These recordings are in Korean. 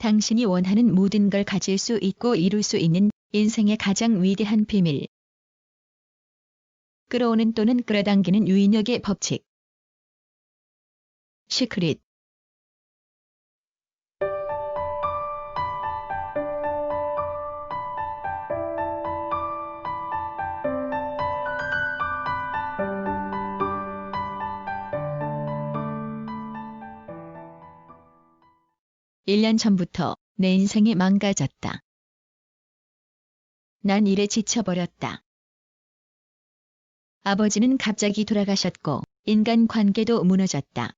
당신이 원하는 모든 걸 가질 수 있고 이룰 수 있는 인생의 가장 위대한 비밀. 끌어오는 또는 끌어당기는 유인력의 법칙. 시크릿. 일 년 전부터 내 인생이 망가졌다. 난 일에 지쳐버렸다. 아버지는 갑자기 돌아가셨고 인간관계도 무너졌다.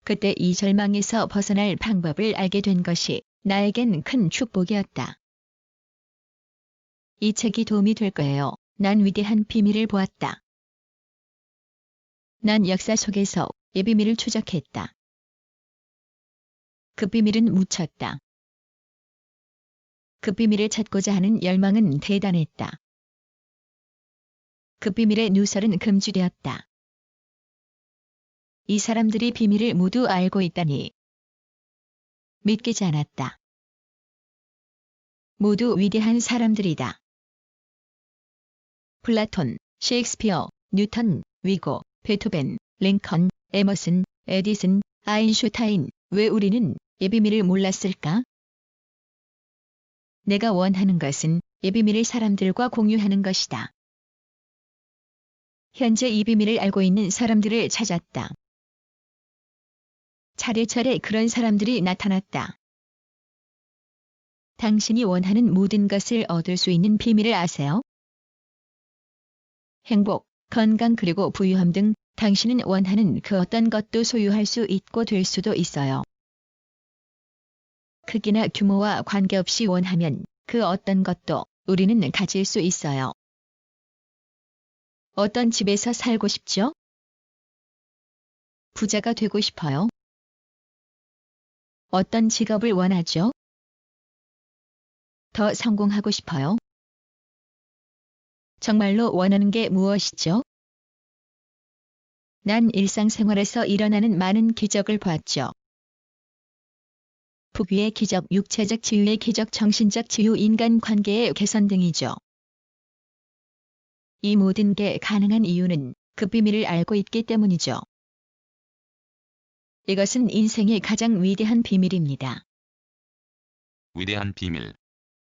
그때 이 절망에서 벗어날 방법을 알게 된 것이 나에겐 큰 축복이었다. 이 책이 도움이 될 거예요. 난 위대한 비밀을 보았다. 난 역사 속에서 이 비밀을 추적했다. 그 비밀은 묻혔다. 그 비밀을 찾고자 하는 열망은 대단했다. 그 비밀의 누설은 금지되었다. 이 사람들이 비밀을 모두 알고 있다니 믿기지 않았다. 모두 위대한 사람들이다. 플라톤, 셰익스피어, 뉴턴, 위고, 베토벤, 링컨, 에머슨, 에디슨, 아인슈타인. 왜 우리는 이 비밀을 몰랐을까? 내가 원하는 것은 이 비밀을 사람들과 공유하는 것이다. 현재 이 비밀을 알고 있는 사람들을 찾았다. 차례차례 그런 사람들이 나타났다. 당신이 원하는 모든 것을 얻을 수 있는 비밀을 아세요? 행복, 건강 그리고 부유함 등 당신은 원하는 그 어떤 것도 소유할 수 있고 될 수도 있어요. 크기나 규모와 관계없이 원하면 그 어떤 것도 우리는 가질 수 있어요. 어떤 집에서 살고 싶죠? 부자가 되고 싶어요? 어떤 직업을 원하죠? 더 성공하고 싶어요? 정말로 원하는 게 무엇이죠? 난 일상생활에서 일어나는 많은 기적을 봤죠. 부귀의 기적, 육체적 치유의 기적, 정신적 치유, 인간관계의 개선 등이죠. 이 모든 게 가능한 이유는 그 비밀을 알고 있기 때문이죠. 이것은 인생의 가장 위대한 비밀입니다. 위대한 비밀.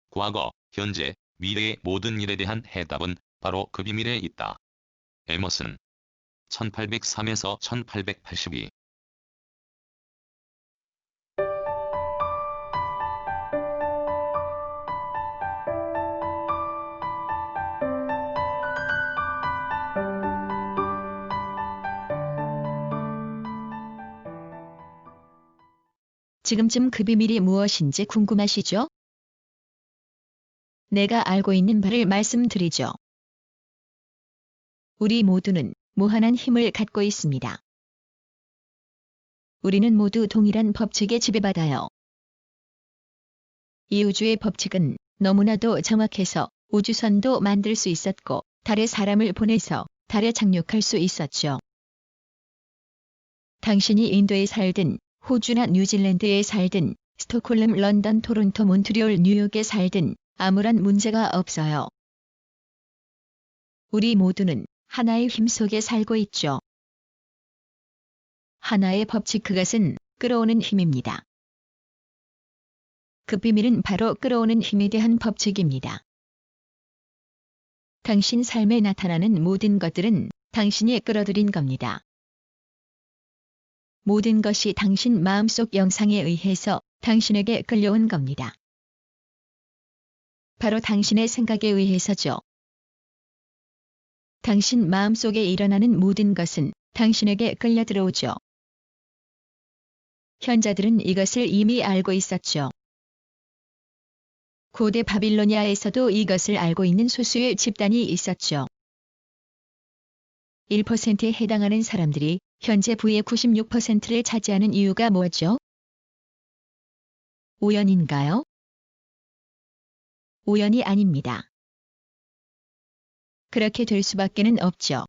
과거, 현재, 미래의 모든 일에 대한 해답은 바로 그 비밀에 있다. 에머슨. 1803에서 1882. 지금쯤 그 비밀이 무엇인지 궁금하시죠? 내가 알고 있는 바를 말씀드리죠. 우리 모두는 무한한 힘을 갖고 있습니다. 우리는 모두 동일한 법칙에 지배받아요. 이 우주의 법칙은 너무나도 정확해서 우주선도 만들 수 있었고 달에 사람을 보내서 달에 착륙할 수 있었죠. 당신이 인도에 살든 호주나 뉴질랜드에 살든 스톡홀름, 런던, 토론토, 몬트리올, 뉴욕에 살든 아무런 문제가 없어요. 우리 모두는 하나의 힘 속에 살고 있죠. 하나의 법칙, 그것은 끌어오는 힘입니다. 그 비밀은 바로 끌어오는 힘에 대한 법칙입니다. 당신 삶에 나타나는 모든 것들은 당신이 끌어들인 겁니다. 모든 것이 당신 마음속 영상에 의해서 당신에게 끌려온 겁니다. 바로 당신의 생각에 의해서죠. 당신 마음속에 일어나는 모든 것은 당신에게 끌려 들어오죠. 현자들은 이것을 이미 알고 있었죠. 고대 바빌로니아에서도 이것을 알고 있는 소수의 집단이 있었죠. 1%에 해당하는 사람들이 현재 부의 96%를 차지하는 이유가 뭐죠? 우연인가요? 우연이 아닙니다. 그렇게 될 수밖에는 없죠.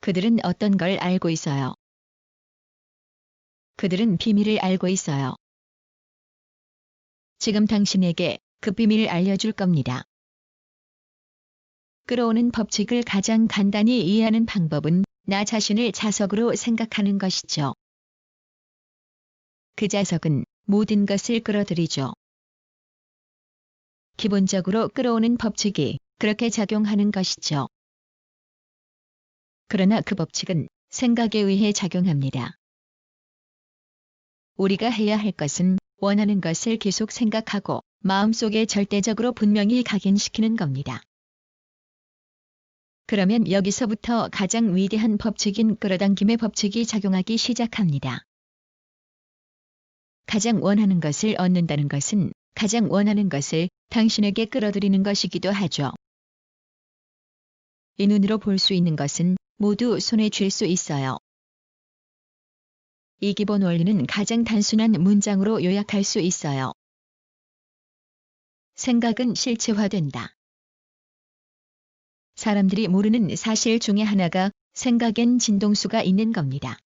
그들은 어떤 걸 알고 있어요. 그들은 비밀을 알고 있어요. 지금 당신에게 그 비밀을 알려줄 겁니다. 끌어오는 법칙을 가장 간단히 이해하는 방법은 나 자신을 자석으로 생각하는 것이죠. 그 자석은 모든 것을 끌어들이죠. 기본적으로 끌어오는 법칙이 그렇게 작용하는 것이죠. 그러나 그 법칙은 생각에 의해 작용합니다. 우리가 해야 할 것은 원하는 것을 계속 생각하고 마음속에 절대적으로 분명히 각인시키는 겁니다. 그러면 여기서부터 가장 위대한 법칙인 끌어당김의 법칙이 작용하기 시작합니다. 가장 원하는 것을 얻는다는 것은 가장 원하는 것을 당신에게 끌어들이는 것이기도 하죠. 이 눈으로 볼 수 있는 것은 모두 손에 쥘 수 있어요. 이 기본 원리는 가장 단순한 문장으로 요약할 수 있어요. 생각은 실체화된다. 사람들이 모르는 사실 중에 하나가 생각엔 진동수가 있는 겁니다.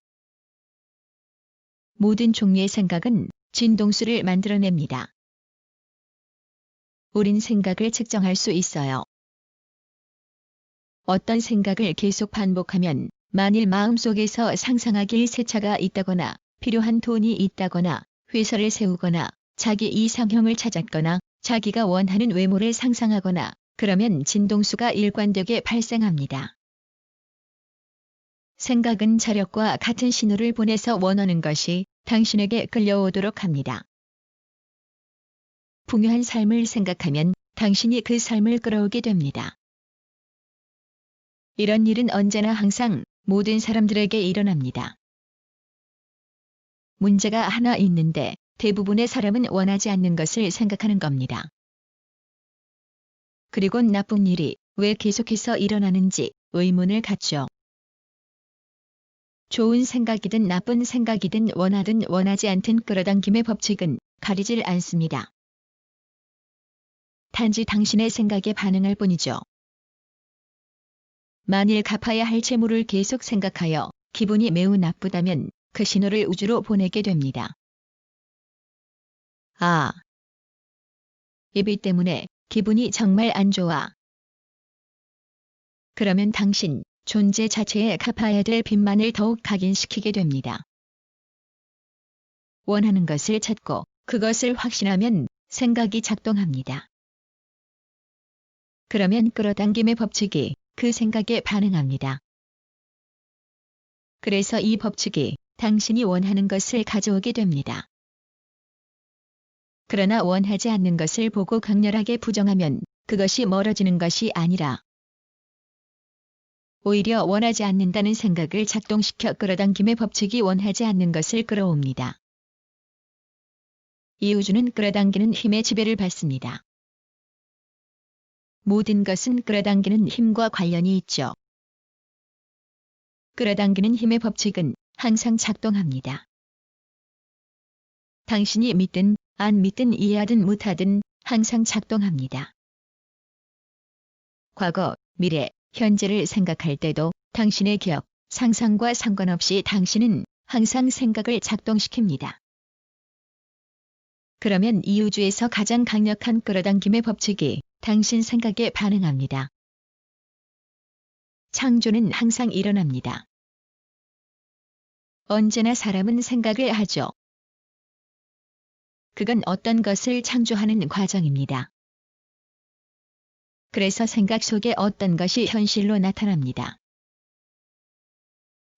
모든 종류의 생각은 진동수를 만들어냅니다. 우린 생각을 측정할 수 있어요. 어떤 생각을 계속 반복하면 만일 마음속에서 상상하길 새 차가 있다거나 필요한 돈이 있다거나 회사를 세우거나 자기 이상형을 찾았거나 자기가 원하는 외모를 상상하거나 그러면 진동수가 일관되게 발생합니다. 생각은 자력과 같은 신호를 보내서 원하는 것이 당신에게 끌려오도록 합니다. 풍요한 삶을 생각하면 당신이 그 삶을 끌어오게 됩니다. 이런 일은 언제나 항상 모든 사람들에게 일어납니다. 문제가 하나 있는데 대부분의 사람은 원하지 않는 것을 생각하는 겁니다. 그리고 나쁜 일이 왜 계속해서 일어나는지 의문을 갖죠. 좋은 생각이든 나쁜 생각이든 원하든 원하지 않든 끌어당김의 법칙은 가리질 않습니다. 단지 당신의 생각에 반응할 뿐이죠. 만일 갚아야 할 채무를 계속 생각하여 기분이 매우 나쁘다면 그 신호를 우주로 보내게 됩니다. 아, 이 빚 때문에 기분이 정말 안 좋아. 그러면 당신 존재 자체에 갚아야 될 빚만을 더욱 각인시키게 됩니다. 원하는 것을 찾고 그것을 확신하면 생각이 작동합니다. 그러면 끌어당김의 법칙이 그 생각에 반응합니다. 그래서 이 법칙이 당신이 원하는 것을 가져오게 됩니다. 그러나 원하지 않는 것을 보고 강렬하게 부정하면 그것이 멀어지는 것이 아니라 오히려 원하지 않는다는 생각을 작동시켜 끌어당김의 법칙이 원하지 않는 것을 끌어옵니다. 이 우주는 끌어당기는 힘의 지배를 받습니다. 모든 것은 끌어당기는 힘과 관련이 있죠. 끌어당기는 힘의 법칙은 항상 작동합니다. 당신이 믿든 안 믿든 이해하든 못하든 항상 작동합니다. 과거, 미래, 현재를 생각할 때도 당신의 기억, 상상과 상관없이 당신은 항상 생각을 작동시킵니다. 그러면 이 우주에서 가장 강력한 끌어당김의 법칙이 당신 생각에 반응합니다. 창조는 항상 일어납니다. 언제나 사람은 생각을 하죠. 그건 어떤 것을 창조하는 과정입니다. 그래서 생각 속에 어떤 것이 현실로 나타납니다.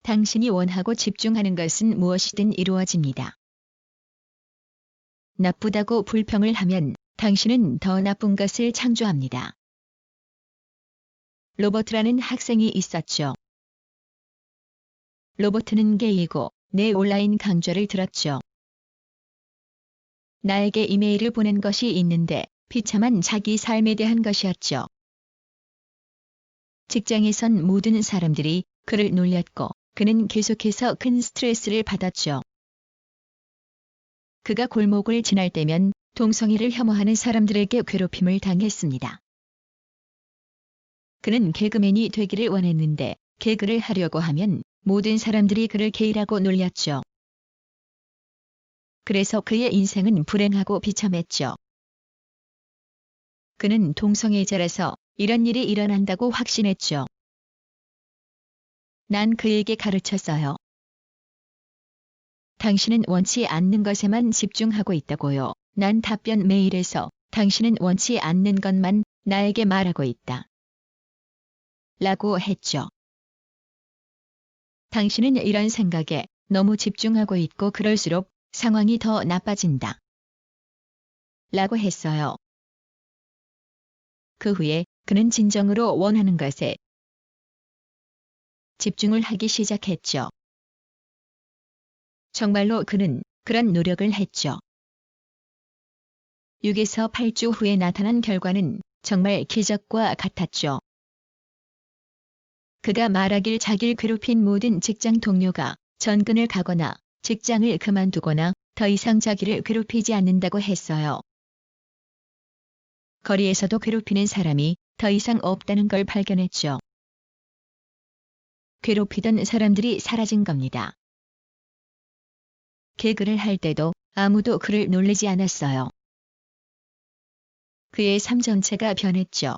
당신이 원하고 집중하는 것은 무엇이든 이루어집니다. 나쁘다고 불평을 하면 당신은 더 나쁜 것을 창조합니다. 로버트라는 학생이 있었죠. 로버트는 게이고 내 온라인 강좌를 들었죠. 나에게 이메일을 보낸 것이 있는데 비참한 자기 삶에 대한 것이었죠. 직장에선 모든 사람들이 그를 놀렸고 그는 계속해서 큰 스트레스를 받았죠. 그가 골목을 지날 때면 동성애를 혐오하는 사람들에게 괴롭힘을 당했습니다. 그는 개그맨이 되기를 원했는데 개그를 하려고 하면 모든 사람들이 그를 게이라고 놀렸죠. 그래서 그의 인생은 불행하고 비참했죠. 그는 동성애자라서 이런 일이 일어난다고 확신했죠. 난 그에게 가르쳤어요. 당신은 원치 않는 것에만 집중하고 있다고요. 난 답변 메일에서 당신은 원치 않는 것만 나에게 말하고 있다. 라고 했죠. 당신은 이런 생각에 너무 집중하고 있고 그럴수록 상황이 더 나빠진다. 라고 했어요. 그 후에 그는 진정으로 원하는 것에 집중을 하기 시작했죠. 정말로 그는 그런 노력을 했죠. 6에서 8주 후에 나타난 결과는 정말 기적과 같았죠. 그가 말하길 자기를 괴롭힌 모든 직장 동료가 전근을 가거나 직장을 그만두거나 더 이상 자기를 괴롭히지 않는다고 했어요. 거리에서도 괴롭히는 사람이 더 이상 없다는 걸 발견했죠. 괴롭히던 사람들이 사라진 겁니다. 개그를 할 때도 아무도 그를 놀리지 않았어요. 그의 삶 전체가 변했죠.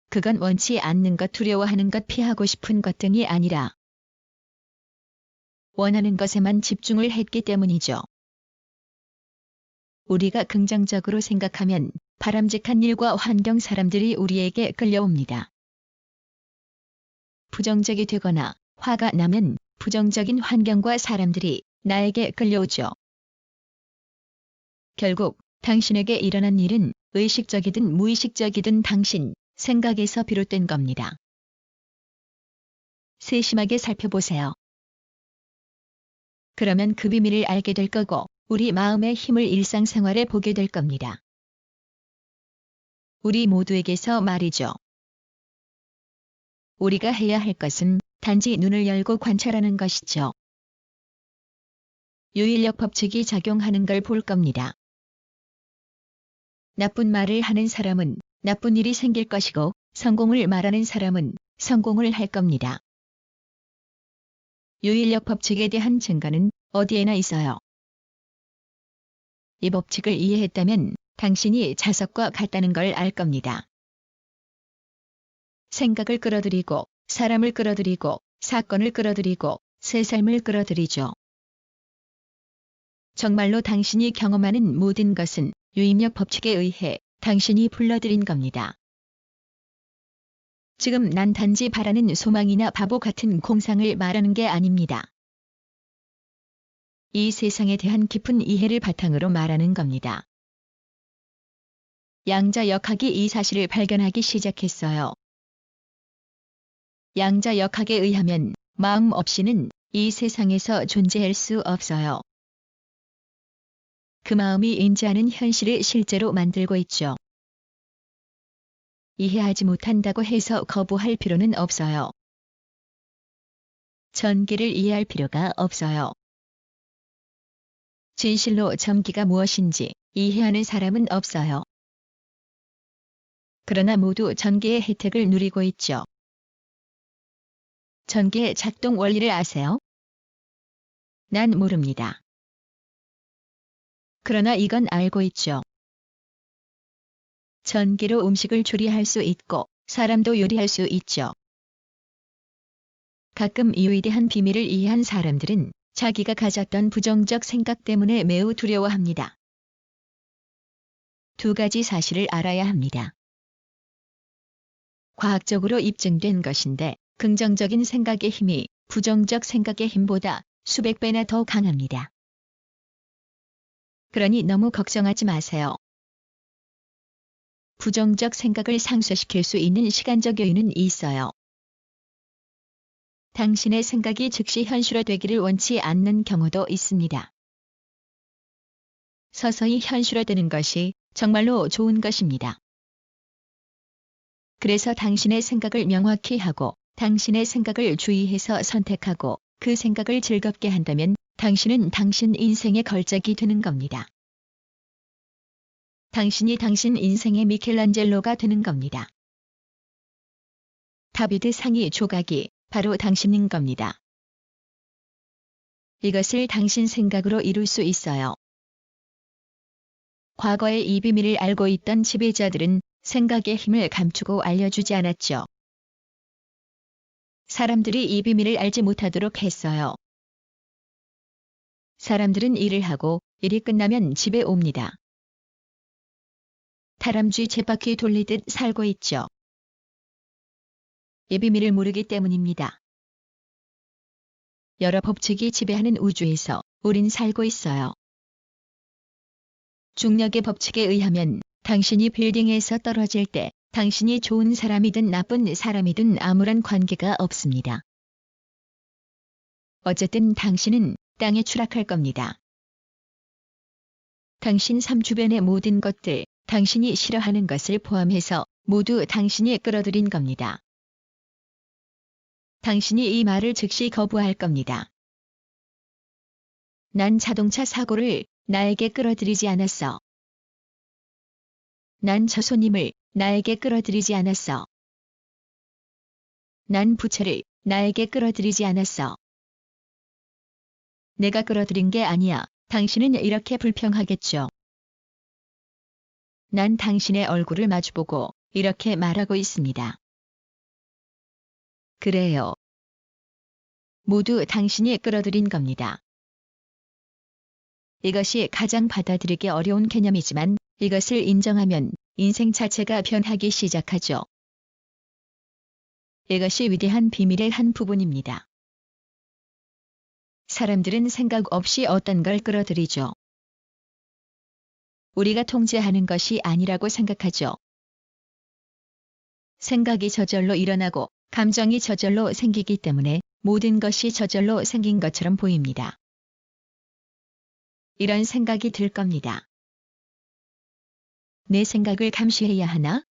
그건 원치 않는 것, 두려워하는 것, 피하고 싶은 것 등이 아니라 원하는 것에만 집중을 했기 때문이죠. 우리가 긍정적으로 생각하면 바람직한 일과 환경, 사람들이 우리에게 끌려옵니다. 부정적이 되거나 화가 나면 부정적인 환경과 사람들이 나에게 끌려오죠. 결국 당신에게 일어난 일은 의식적이든 무의식적이든 당신 생각에서 비롯된 겁니다. 세심하게 살펴보세요. 그러면 그 비밀을 알게 될 거고 우리 마음의 힘을 일상생활에 보게 될 겁니다. 우리 모두에게서 말이죠. 우리가 해야 할 것은 단지 눈을 열고 관찰하는 것이죠. 유인력 법칙이 작용하는 걸 볼 겁니다. 나쁜 말을 하는 사람은 나쁜 일이 생길 것이고 성공을 말하는 사람은 성공을 할 겁니다. 유인력 법칙에 대한 증거는 어디에나 있어요. 이 법칙을 이해했다면 당신이 자석과 같다는 걸 알 겁니다. 생각을 끌어들이고 사람을 끌어들이고 사건을 끌어들이고 새 삶을 끌어들이죠. 정말로 당신이 경험하는 모든 것은 유인력 법칙에 의해 당신이 불러들인 겁니다. 지금 난 단지 바라는 소망이나 바보 같은 공상을 말하는 게 아닙니다. 이 세상에 대한 깊은 이해를 바탕으로 말하는 겁니다. 양자역학이 이 사실을 발견하기 시작했어요. 양자역학에 의하면 마음 없이는 이 세상에서 존재할 수 없어요. 그 마음이 인지하는 현실을 실제로 만들고 있죠. 이해하지 못한다고 해서 거부할 필요는 없어요. 전기를 이해할 필요가 없어요. 진실로 전기가 무엇인지 이해하는 사람은 없어요. 그러나 모두 전기의 혜택을 누리고 있죠. 전기의 작동 원리를 아세요? 난 모릅니다. 그러나 이건 알고 있죠. 전기로 음식을 조리할 수 있고 사람도 요리할 수 있죠. 가끔 이 위대한 비밀을 이해한 사람들은 자기가 가졌던 부정적 생각 때문에 매우 두려워합니다. 두 가지 사실을 알아야 합니다. 과학적으로 입증된 것인데 긍정적인 생각의 힘이 부정적 생각의 힘보다 수백 배나 더 강합니다. 그러니 너무 걱정하지 마세요. 부정적 생각을 상쇄시킬 수 있는 시간적 여유는 있어요. 당신의 생각이 즉시 현실화되기를 원치 않는 경우도 있습니다. 서서히 현실화되는 것이 정말로 좋은 것입니다. 그래서 당신의 생각을 명확히 하고 당신의 생각을 주의해서 선택하고 그 생각을 즐겁게 한다면 당신은 당신 인생의 걸작이 되는 겁니다. 당신이 당신 인생의 미켈란젤로가 되는 겁니다. 다비드 상이 조각이 바로 당신인 겁니다. 이것을 당신 생각으로 이룰 수 있어요. 과거의 이 비밀을 알고 있던 지배자들은 생각의 힘을 감추고 알려주지 않았죠. 사람들이 이 비밀을 알지 못하도록 했어요. 사람들은 일을 하고 일이 끝나면 집에 옵니다. 다람쥐 쳇바퀴 돌리듯 살고 있죠. 이 비밀을 모르기 때문입니다. 여러 법칙이 지배하는 우주에서 우린 살고 있어요. 중력의 법칙에 의하면 당신이 빌딩에서 떨어질 때 당신이 좋은 사람이든 나쁜 사람이든 아무런 관계가 없습니다. 어쨌든 당신은 땅에 추락할 겁니다. 당신 삶 주변의 모든 것들, 당신이 싫어하는 것을 포함해서 모두 당신이 끌어들인 겁니다. 당신이 이 말을 즉시 거부할 겁니다. 난 자동차 사고를 나에게 끌어들이지 않았어. 난 저 손님을 나에게 끌어들이지 않았어. 난 부채를 나에게 끌어들이지 않았어. 내가 끌어들인 게 아니야. 당신은 이렇게 불평하겠죠. 난 당신의 얼굴을 마주보고 이렇게 말하고 있습니다. 그래요. 모두 당신이 끌어들인 겁니다. 이것이 가장 받아들이기 어려운 개념이지만 이것을 인정하면 인생 자체가 변하기 시작하죠. 이것이 위대한 비밀의 한 부분입니다. 사람들은 생각 없이 어떤 걸 끌어들이죠. 우리가 통제하는 것이 아니라고 생각하죠. 생각이 저절로 일어나고 감정이 저절로 생기기 때문에 모든 것이 저절로 생긴 것처럼 보입니다. 이런 생각이 들 겁니다. 내 생각을 감시해야 하나?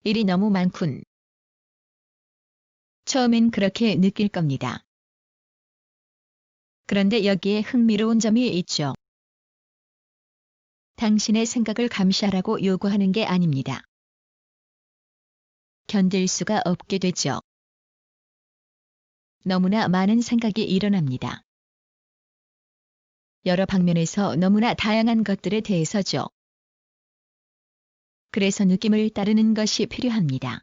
일이 너무 많군. 처음엔 그렇게 느낄 겁니다. 그런데 여기에 흥미로운 점이 있죠. 당신의 생각을 감시하라고 요구하는 게 아닙니다. 견딜 수가 없게 되죠. 너무나 많은 생각이 일어납니다. 여러 방면에서 너무나 다양한 것들에 대해서죠. 그래서 느낌을 따르는 것이 필요합니다.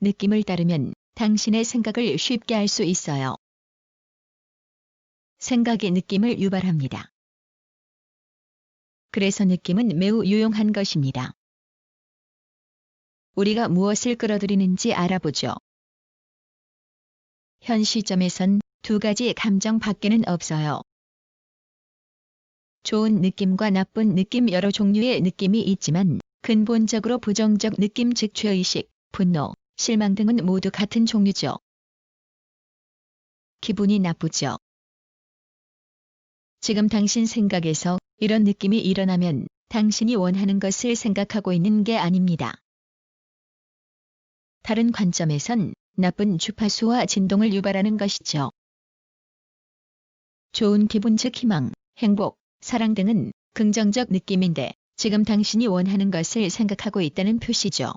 느낌을 따르면 당신의 생각을 쉽게 알 수 있어요. 생각이 느낌을 유발합니다. 그래서 느낌은 매우 유용한 것입니다. 우리가 무엇을 끌어들이는지 알아보죠. 현 시점에선 두 가지 감정밖에는 없어요. 좋은 느낌과 나쁜 느낌 여러 종류의 느낌이 있지만 근본적으로 부정적 느낌 즉 죄의식, 분노, 실망 등은 모두 같은 종류죠. 기분이 나쁘죠. 지금 당신 생각에서 이런 느낌이 일어나면 당신이 원하는 것을 생각하고 있는 게 아닙니다. 다른 관점에선 나쁜 주파수와 진동을 유발하는 것이죠. 좋은 기분 즉 희망, 행복, 사랑 등은 긍정적 느낌인데 지금 당신이 원하는 것을 생각하고 있다는 표시죠.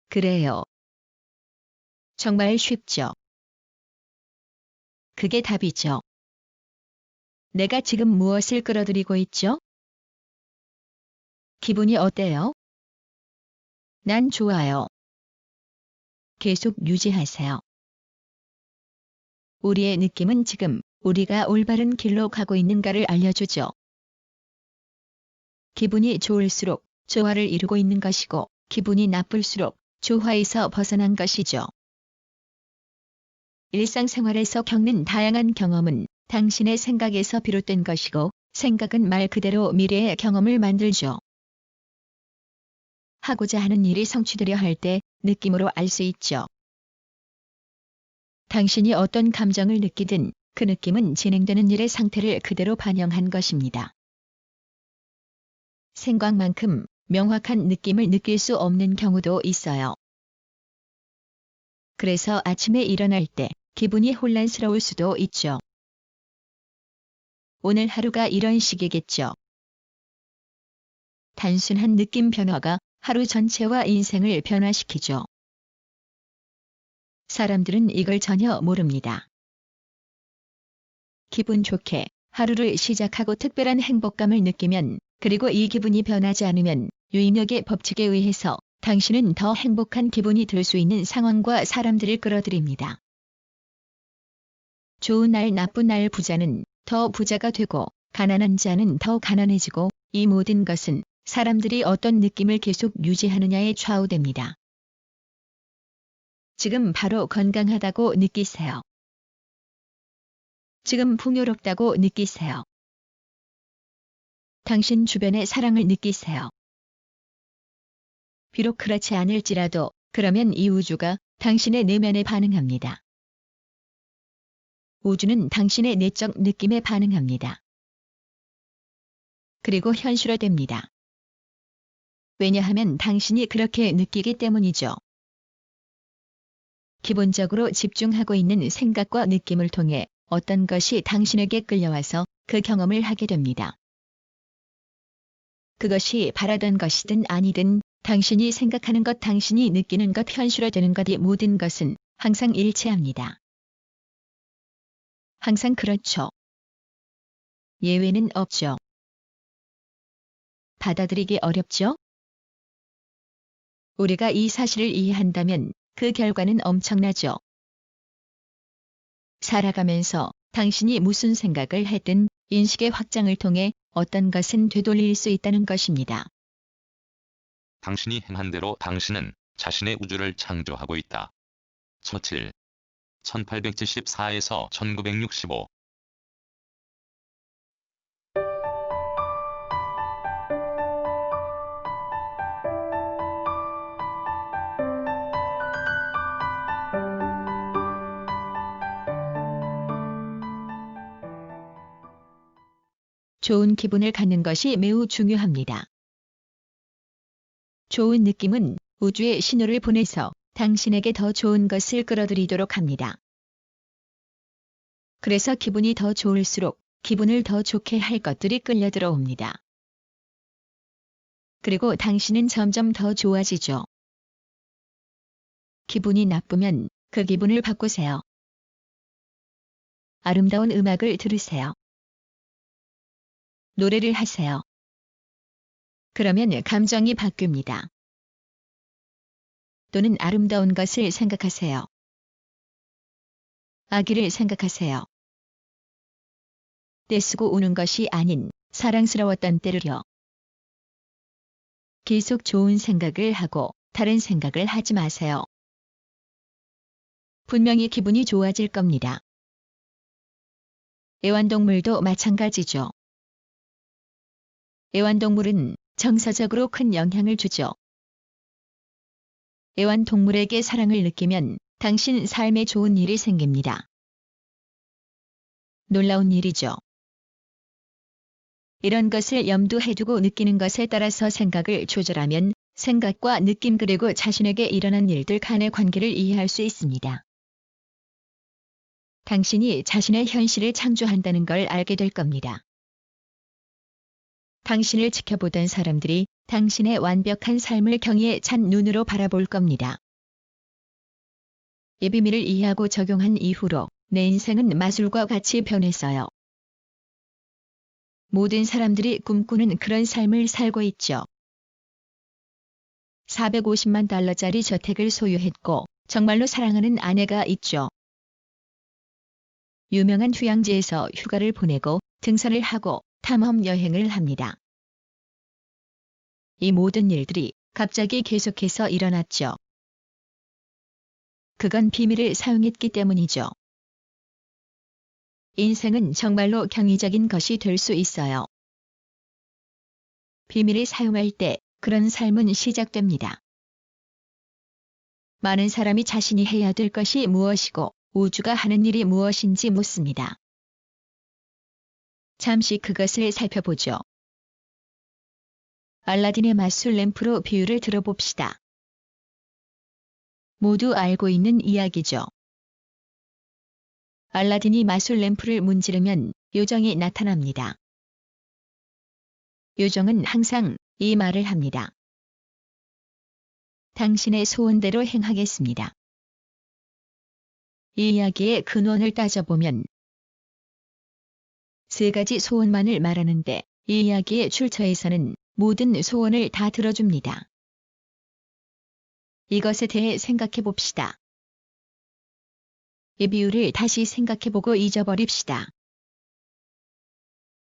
그래요. 정말 쉽죠. 그게 답이죠. 내가 지금 무엇을 끌어들이고 있죠? 기분이 어때요? 난 좋아요. 계속 유지하세요. 우리의 느낌은 지금 우리가 올바른 길로 가고 있는가를 알려주죠. 기분이 좋을수록 조화를 이루고 있는 것이고 기분이 나쁠수록 조화에서 벗어난 것이죠. 일상생활에서 겪는 다양한 경험은 당신의 생각에서 비롯된 것이고 생각은 말 그대로 미래의 경험을 만들죠. 하고자 하는 일이 성취되려 할 때 느낌으로 알 수 있죠. 당신이 어떤 감정을 느끼든 그 느낌은 진행되는 일의 상태를 그대로 반영한 것입니다. 생각만큼 명확한 느낌을 느낄 수 없는 경우도 있어요. 그래서 아침에 일어날 때 기분이 혼란스러울 수도 있죠. 오늘 하루가 이런 식이겠죠. 단순한 느낌 변화가 하루 전체와 인생을 변화시키죠. 사람들은 이걸 전혀 모릅니다. 기분 좋게 하루를 시작하고 특별한 행복감을 느끼면, 그리고 이 기분이 변하지 않으면 유입력의 법칙에 의해서 당신은 더 행복한 기분이 들 수 있는 상황과 사람들을 끌어들입니다. 좋은 날 나쁜 날 부자는 더 부자가 되고 가난한 자는 더 가난해지고, 이 모든 것은 사람들이 어떤 느낌을 계속 유지하느냐에 좌우됩니다. 지금 바로 건강하다고 느끼세요. 지금 풍요롭다고 느끼세요. 당신 주변의 사랑을 느끼세요. 비록 그렇지 않을지라도 그러면 이 우주가 당신의 내면에 반응합니다. 우주는 당신의 내적 느낌에 반응합니다. 그리고 현실화됩니다. 왜냐하면 당신이 그렇게 느끼기 때문이죠. 기본적으로 집중하고 있는 생각과 느낌을 통해 어떤 것이 당신에게 끌려와서 그 경험을 하게 됩니다. 그것이 바라던 것이든 아니든 당신이 생각하는 것, 당신이 느끼는 것, 현실화되는 것, 이 모든 것은 항상 일치합니다. 항상 그렇죠. 예외는 없죠. 받아들이기 어렵죠? 우리가 이 사실을 이해한다면 그 결과는 엄청나죠. 살아가면서 당신이 무슨 생각을 했든 인식의 확장을 통해 어떤 것은 되돌릴 수 있다는 것입니다. 당신이 행한 대로 당신은 자신의 우주를 창조하고 있다. 처칠 1874에서 1965. 좋은 기분을 갖는 것이 매우 중요합니다. 좋은 느낌은 우주에 신호를 보내서 당신에게 더 좋은 것을 끌어들이도록 합니다. 그래서 기분이 더 좋을수록 기분을 더 좋게 할 것들이 끌려 들어옵니다. 그리고 당신은 점점 더 좋아지죠. 기분이 나쁘면 그 기분을 바꾸세요. 아름다운 음악을 들으세요. 노래를 하세요. 그러면 감정이 바뀝니다. 또는 아름다운 것을 생각하세요. 아기를 생각하세요. 떼쓰고 우는 것이 아닌 사랑스러웠던 때를요. 계속 좋은 생각을 하고 다른 생각을 하지 마세요. 분명히 기분이 좋아질 겁니다. 애완동물도 마찬가지죠. 애완동물은 정서적으로 큰 영향을 주죠. 애완동물에게 사랑을 느끼면 당신 삶에 좋은 일이 생깁니다. 놀라운 일이죠. 이런 것을 염두에 두고 느끼는 것에 따라서 생각을 조절하면 생각과 느낌 그리고 자신에게 일어난 일들 간의 관계를 이해할 수 있습니다. 당신이 자신의 현실을 창조한다는 걸 알게 될 겁니다. 당신을 지켜보던 사람들이 당신의 완벽한 삶을 경의에 찬 눈으로 바라볼 겁니다. 이 비밀을 이해하고 적용한 이후로 내 인생은 마술과 같이 변했어요. 모든 사람들이 꿈꾸는 그런 삶을 살고 있죠. 450만 달러짜리 저택을 소유했고 정말로 사랑하는 아내가 있죠. 유명한 휴양지에서 휴가를 보내고 등산을 하고 탐험 여행을 합니다. 이 모든 일들이 갑자기 계속해서 일어났죠. 그건 비밀을 사용했기 때문이죠. 인생은 정말로 경이적인 것이 될 수 있어요. 비밀을 사용할 때 그런 삶은 시작됩니다. 많은 사람이 자신이 해야 될 것이 무엇이고 우주가 하는 일이 무엇인지 묻습니다. 잠시 그것을 살펴보죠. 알라딘의 마술 램프로 비유를 들어봅시다. 모두 알고 있는 이야기죠. 알라딘이 마술 램프를 문지르면 요정이 나타납니다. 요정은 항상 이 말을 합니다. 당신의 소원대로 행하겠습니다. 이 이야기의 근원을 따져보면 세 가지 소원만을 말하는데 이 이야기의 출처에서는 모든 소원을 다 들어줍니다. 이것에 대해 생각해 봅시다. 이 비유를 다시 생각해보고 잊어버립시다.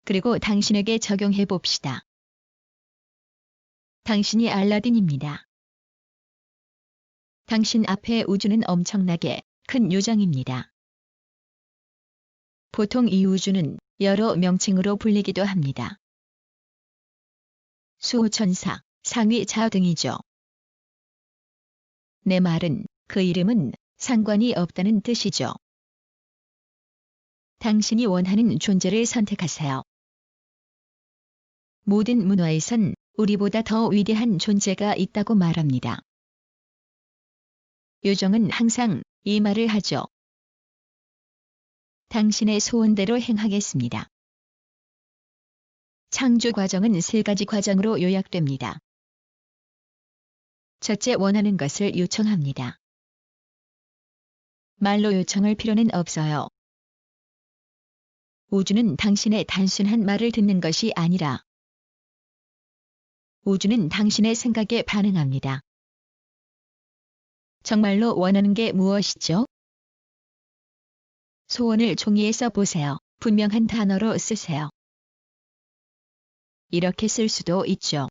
그리고 당신에게 적용해 봅시다. 당신이 알라딘입니다. 당신 앞에 우주는 엄청나게 큰 요정입니다. 보통 이 우주는 여러 명칭으로 불리기도 합니다. 수호천사, 상위 자아 등이죠. 내 말은 그 이름은 상관이 없다는 뜻이죠. 당신이 원하는 존재를 선택하세요. 모든 문화에선 우리보다 더 위대한 존재가 있다고 말합니다. 요정은 항상 이 말을 하죠. 당신의 소원대로 행하겠습니다. 창조 과정은 세 가지 과정으로 요약됩니다. 첫째, 원하는 것을 요청합니다. 말로 요청할 필요는 없어요. 우주는 당신의 단순한 말을 듣는 것이 아니라 우주는 당신의 생각에 반응합니다. 정말로 원하는 게 무엇이죠? 소원을 종이에 써보세요. 분명한 단어로 쓰세요. 이렇게 쓸 수도 있죠.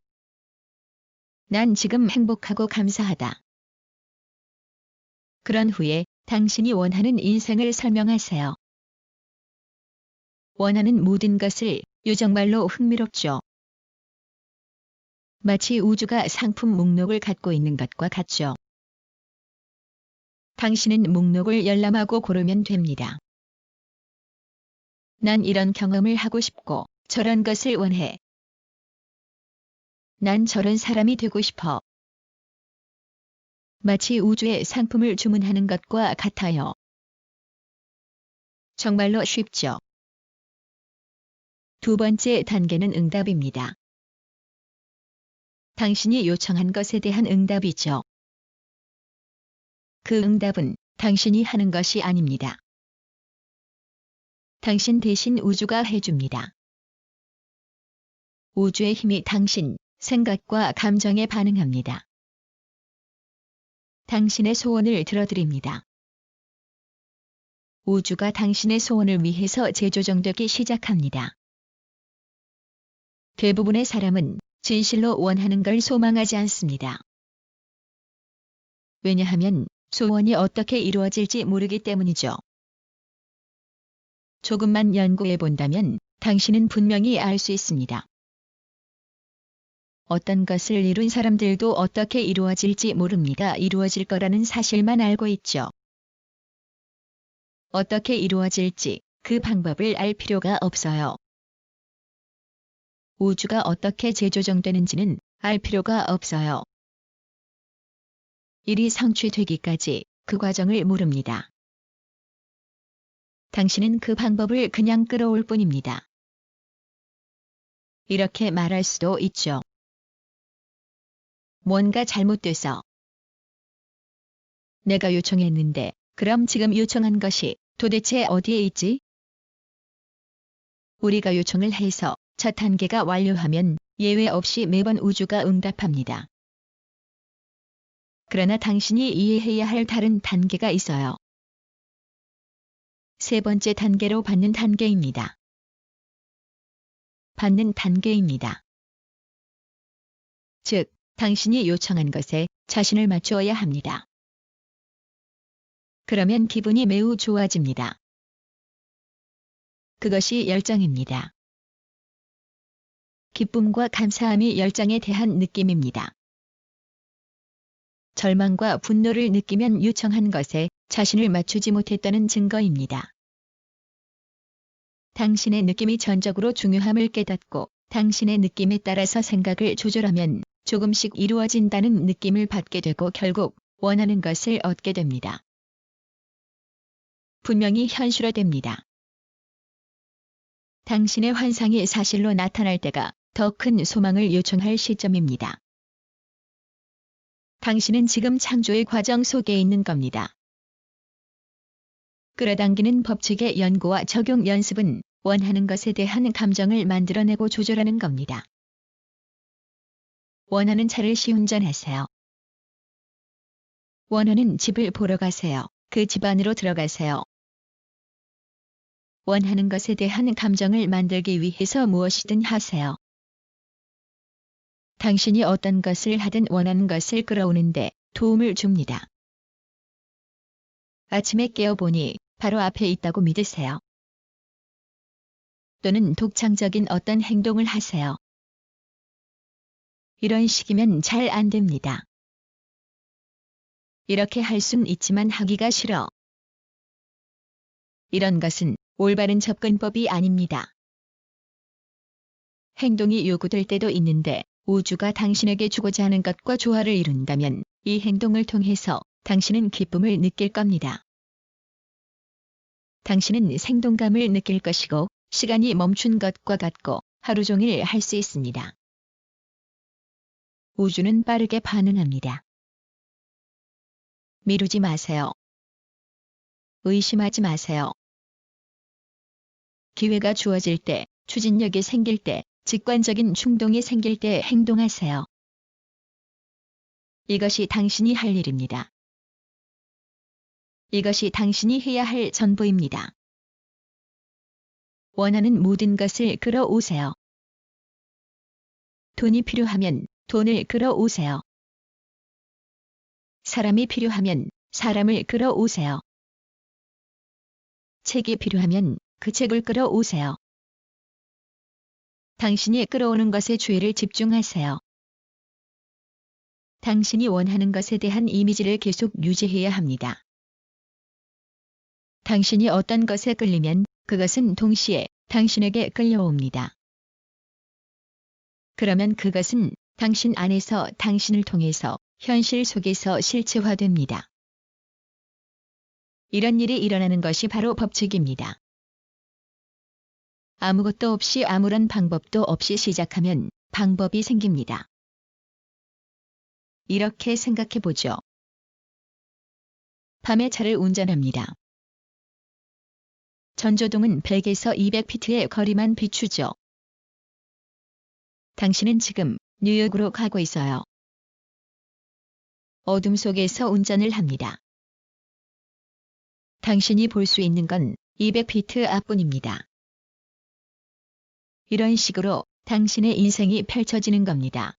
난 지금 행복하고 감사하다. 그런 후에 당신이 원하는 인생을 설명하세요. 원하는 모든 것을 요정말로 흥미롭죠. 마치 우주가 상품 목록을 갖고 있는 것과 같죠. 당신은 목록을 열람하고 고르면 됩니다. 난 이런 경험을 하고 싶고 저런 것을 원해. 난 저런 사람이 되고 싶어. 마치 우주에 상품을 주문하는 것과 같아요. 정말로 쉽죠. 두 번째 단계는 응답입니다. 당신이 요청한 것에 대한 응답이죠. 그 응답은 당신이 하는 것이 아닙니다. 당신 대신 우주가 해줍니다. 우주의 힘이 당신 생각과 감정에 반응합니다. 당신의 소원을 들어드립니다. 우주가 당신의 소원을 위해서 재조정되기 시작합니다. 대부분의 사람은 진실로 원하는 걸 소망하지 않습니다. 왜냐하면 소원이 어떻게 이루어질지 모르기 때문이죠. 조금만 연구해 본다면 당신은 분명히 알 수 있습니다. 어떤 것을 이룬 사람들도 어떻게 이루어질지 모릅니다. 이루어질 거라는 사실만 알고 있죠. 어떻게 이루어질지 그 방법을 알 필요가 없어요. 우주가 어떻게 재조정되는지는 알 필요가 없어요. 일이 성취되기까지 그 과정을 모릅니다. 당신은 그 방법을 그냥 끌어올 뿐입니다. 이렇게 말할 수도 있죠. 뭔가 잘못돼서. 내가 요청했는데 그럼 지금 요청한 것이 도대체 어디에 있지? 우리가 요청을 해서 첫 단계가 완료하면 예외 없이 매번 우주가 응답합니다. 그러나 당신이 이해해야 할 다른 단계가 있어요. 세 번째 단계로 받는 단계입니다. 받는 단계입니다. 즉, 당신이 요청한 것에 자신을 맞추어야 합니다. 그러면 기분이 매우 좋아집니다. 그것이 열정입니다. 기쁨과 감사함이 열정에 대한 느낌입니다. 절망과 분노를 느끼면 요청한 것에 자신을 맞추지 못했다는 증거입니다. 당신의 느낌이 전적으로 중요함을 깨닫고 당신의 느낌에 따라서 생각을 조절하면 조금씩 이루어진다는 느낌을 받게 되고 결국 원하는 것을 얻게 됩니다. 분명히 현실화됩니다. 당신의 환상이 사실로 나타날 때가 더 큰 소망을 요청할 시점입니다. 당신은 지금 창조의 과정 속에 있는 겁니다. 끌어당기는 법칙의 연구와 적용 연습은 원하는 것에 대한 감정을 만들어내고 조절하는 겁니다. 원하는 차를 시운전하세요. 원하는 집을 보러 가세요. 그 집 안으로 들어가세요. 원하는 것에 대한 감정을 만들기 위해서 무엇이든 하세요. 당신이 어떤 것을 하든 원하는 것을 끌어오는데 도움을 줍니다. 아침에 깨어보니 바로 앞에 있다고 믿으세요. 또는 독창적인 어떤 행동을 하세요. 이런 식이면 잘 안 됩니다. 이렇게 할 순 있지만 하기가 싫어. 이런 것은 올바른 접근법이 아닙니다. 행동이 요구될 때도 있는데 우주가 당신에게 주고자 하는 것과 조화를 이룬다면 이 행동을 통해서 당신은 기쁨을 느낄 겁니다. 당신은 생동감을 느낄 것이고 시간이 멈춘 것과 같고 하루 종일 할 수 있습니다. 우주는 빠르게 반응합니다. 미루지 마세요. 의심하지 마세요. 기회가 주어질 때, 추진력이 생길 때, 직관적인 충동이 생길 때 행동하세요. 이것이 당신이 할 일입니다. 이것이 당신이 해야 할 전부입니다. 원하는 모든 것을 끌어오세요. 돈이 필요하면 돈을 끌어오세요. 사람이 필요하면 사람을 끌어오세요. 책이 필요하면 그 책을 끌어오세요. 당신이 끌어오는 것에 주의를 집중하세요. 당신이 원하는 것에 대한 이미지를 계속 유지해야 합니다. 당신이 어떤 것에 끌리면 그것은 동시에 당신에게 끌려옵니다. 그러면 그것은 당신 안에서 당신을 통해서 현실 속에서 실체화됩니다. 이런 일이 일어나는 것이 바로 법칙입니다. 아무것도 없이 아무런 방법도 없이 시작하면 방법이 생깁니다. 이렇게 생각해 보죠. 밤에 차를 운전합니다. 전조등은 100에서 200피트의 거리만 비추죠. 당신은 지금 뉴욕으로 가고 있어요. 어둠 속에서 운전을 합니다. 당신이 볼 수 있는 건 200피트 앞뿐입니다. 이런 식으로 당신의 인생이 펼쳐지는 겁니다.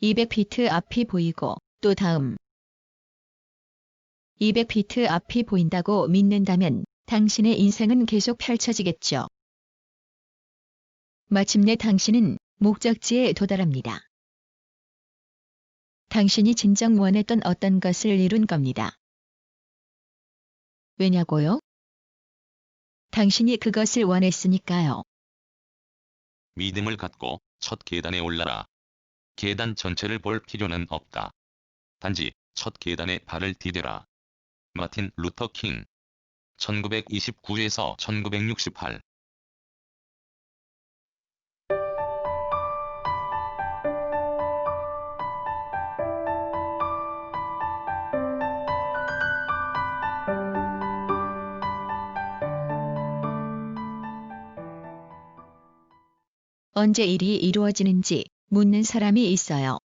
200피트 앞이 보이고 또 다음 200피트 앞이 보인다고 믿는다면 당신의 인생은 계속 펼쳐지겠죠. 마침내 당신은 목적지에 도달합니다. 당신이 진정 원했던 어떤 것을 이룬 겁니다. 왜냐고요? 당신이 그것을 원했으니까요. 믿음을 갖고 첫 계단에 올라라. 계단 전체를 볼 필요는 없다. 단지 첫 계단에 발을 디뎌라. 마틴 루터 킹 1929에서 1968. 언제 일이 이루어지는지 묻는 사람이 있어요.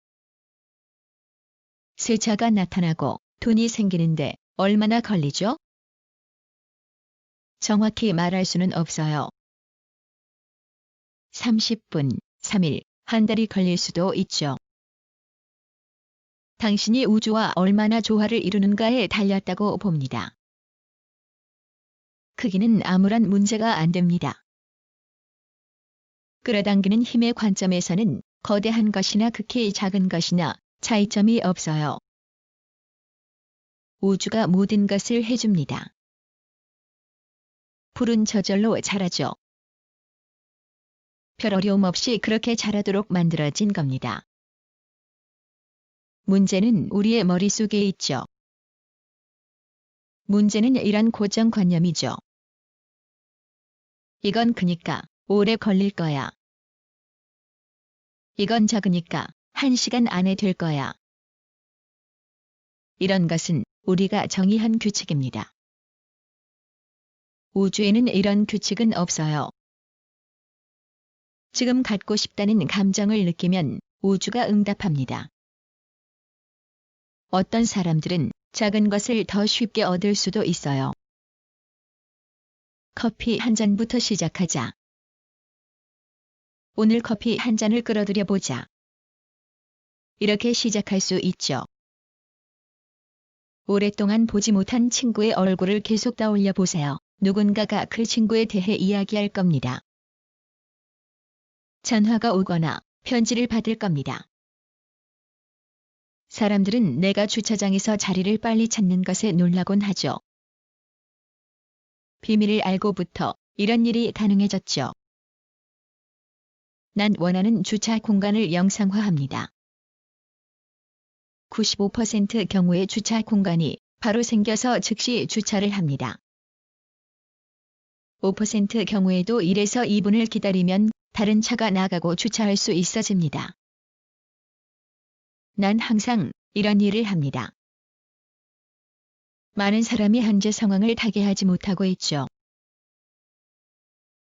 세차가 나타나고 돈이 생기는데 얼마나 걸리죠? 정확히 말할 수는 없어요. 30분, 3일, 한 달이 걸릴 수도 있죠. 당신이 우주와 얼마나 조화를 이루는가에 달렸다고 봅니다. 크기는 아무런 문제가 안 됩니다. 끌어당기는 힘의 관점에서는 거대한 것이나 극히 작은 것이나 차이점이 없어요. 우주가 모든 것을 해줍니다. 불은 저절로 자라죠. 별 어려움 없이 그렇게 자라도록 만들어진 겁니다. 문제는 우리의 머릿속에 있죠. 문제는 이런 고정관념이죠. 이건 크니까 오래 걸릴 거야. 이건 작으니까 1시간 안에 될 거야. 이런 것은 우리가 정의한 규칙입니다. 우주에는 이런 규칙은 없어요. 지금 갖고 싶다는 감정을 느끼면 우주가 응답합니다. 어떤 사람들은 작은 것을 더 쉽게 얻을 수도 있어요. 커피 한 잔부터 시작하자. 오늘 커피 한 잔을 끌어들여 보자. 이렇게 시작할 수 있죠. 오랫동안 보지 못한 친구의 얼굴을 계속 떠올려 보세요. 누군가가 그 친구에 대해 이야기할 겁니다. 전화가 오거나 편지를 받을 겁니다. 사람들은 내가 주차장에서 자리를 빨리 찾는 것에 놀라곤 하죠. 비밀을 알고부터 이런 일이 가능해졌죠. 난 원하는 주차 공간을 영상화합니다. 95% 경우의 주차 공간이 바로 생겨서 즉시 주차를 합니다. 5% 경우에도 1에서 2분을 기다리면 다른 차가 나가고 주차할 수 있어집니다. 난 항상 이런 일을 합니다. 많은 사람이 현재 상황을 타개하지 못하고 있죠.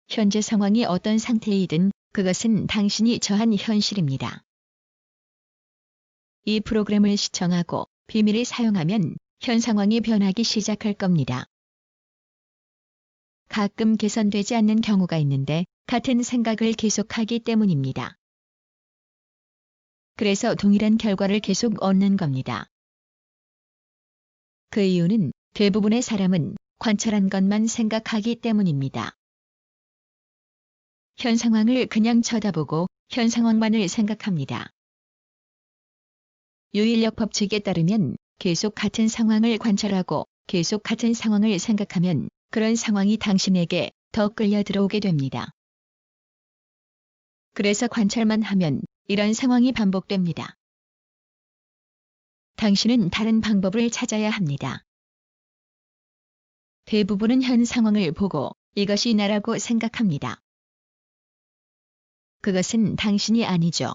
현재 상황이 어떤 상태이든 그것은 당신이 처한 현실입니다. 이 프로그램을 시청하고 비밀을 사용하면 현 상황이 변하기 시작할 겁니다. 가끔 개선되지 않는 경우가 있는데 같은 생각을 계속하기 때문입니다. 그래서 동일한 결과를 계속 얻는 겁니다. 그 이유는 대부분의 사람은 관찰한 것만 생각하기 때문입니다. 현 상황을 그냥 쳐다보고 현 상황만을 생각합니다. 유인력 법칙에 따르면 계속 같은 상황을 관찰하고 계속 같은 상황을 생각하면 그런 상황이 당신에게 더 끌려 들어오게 됩니다. 그래서 관찰만 하면 이런 상황이 반복됩니다. 당신은 다른 방법을 찾아야 합니다. 대부분은 현 상황을 보고 이것이 나라고 생각합니다. 그것은 당신이 아니죠.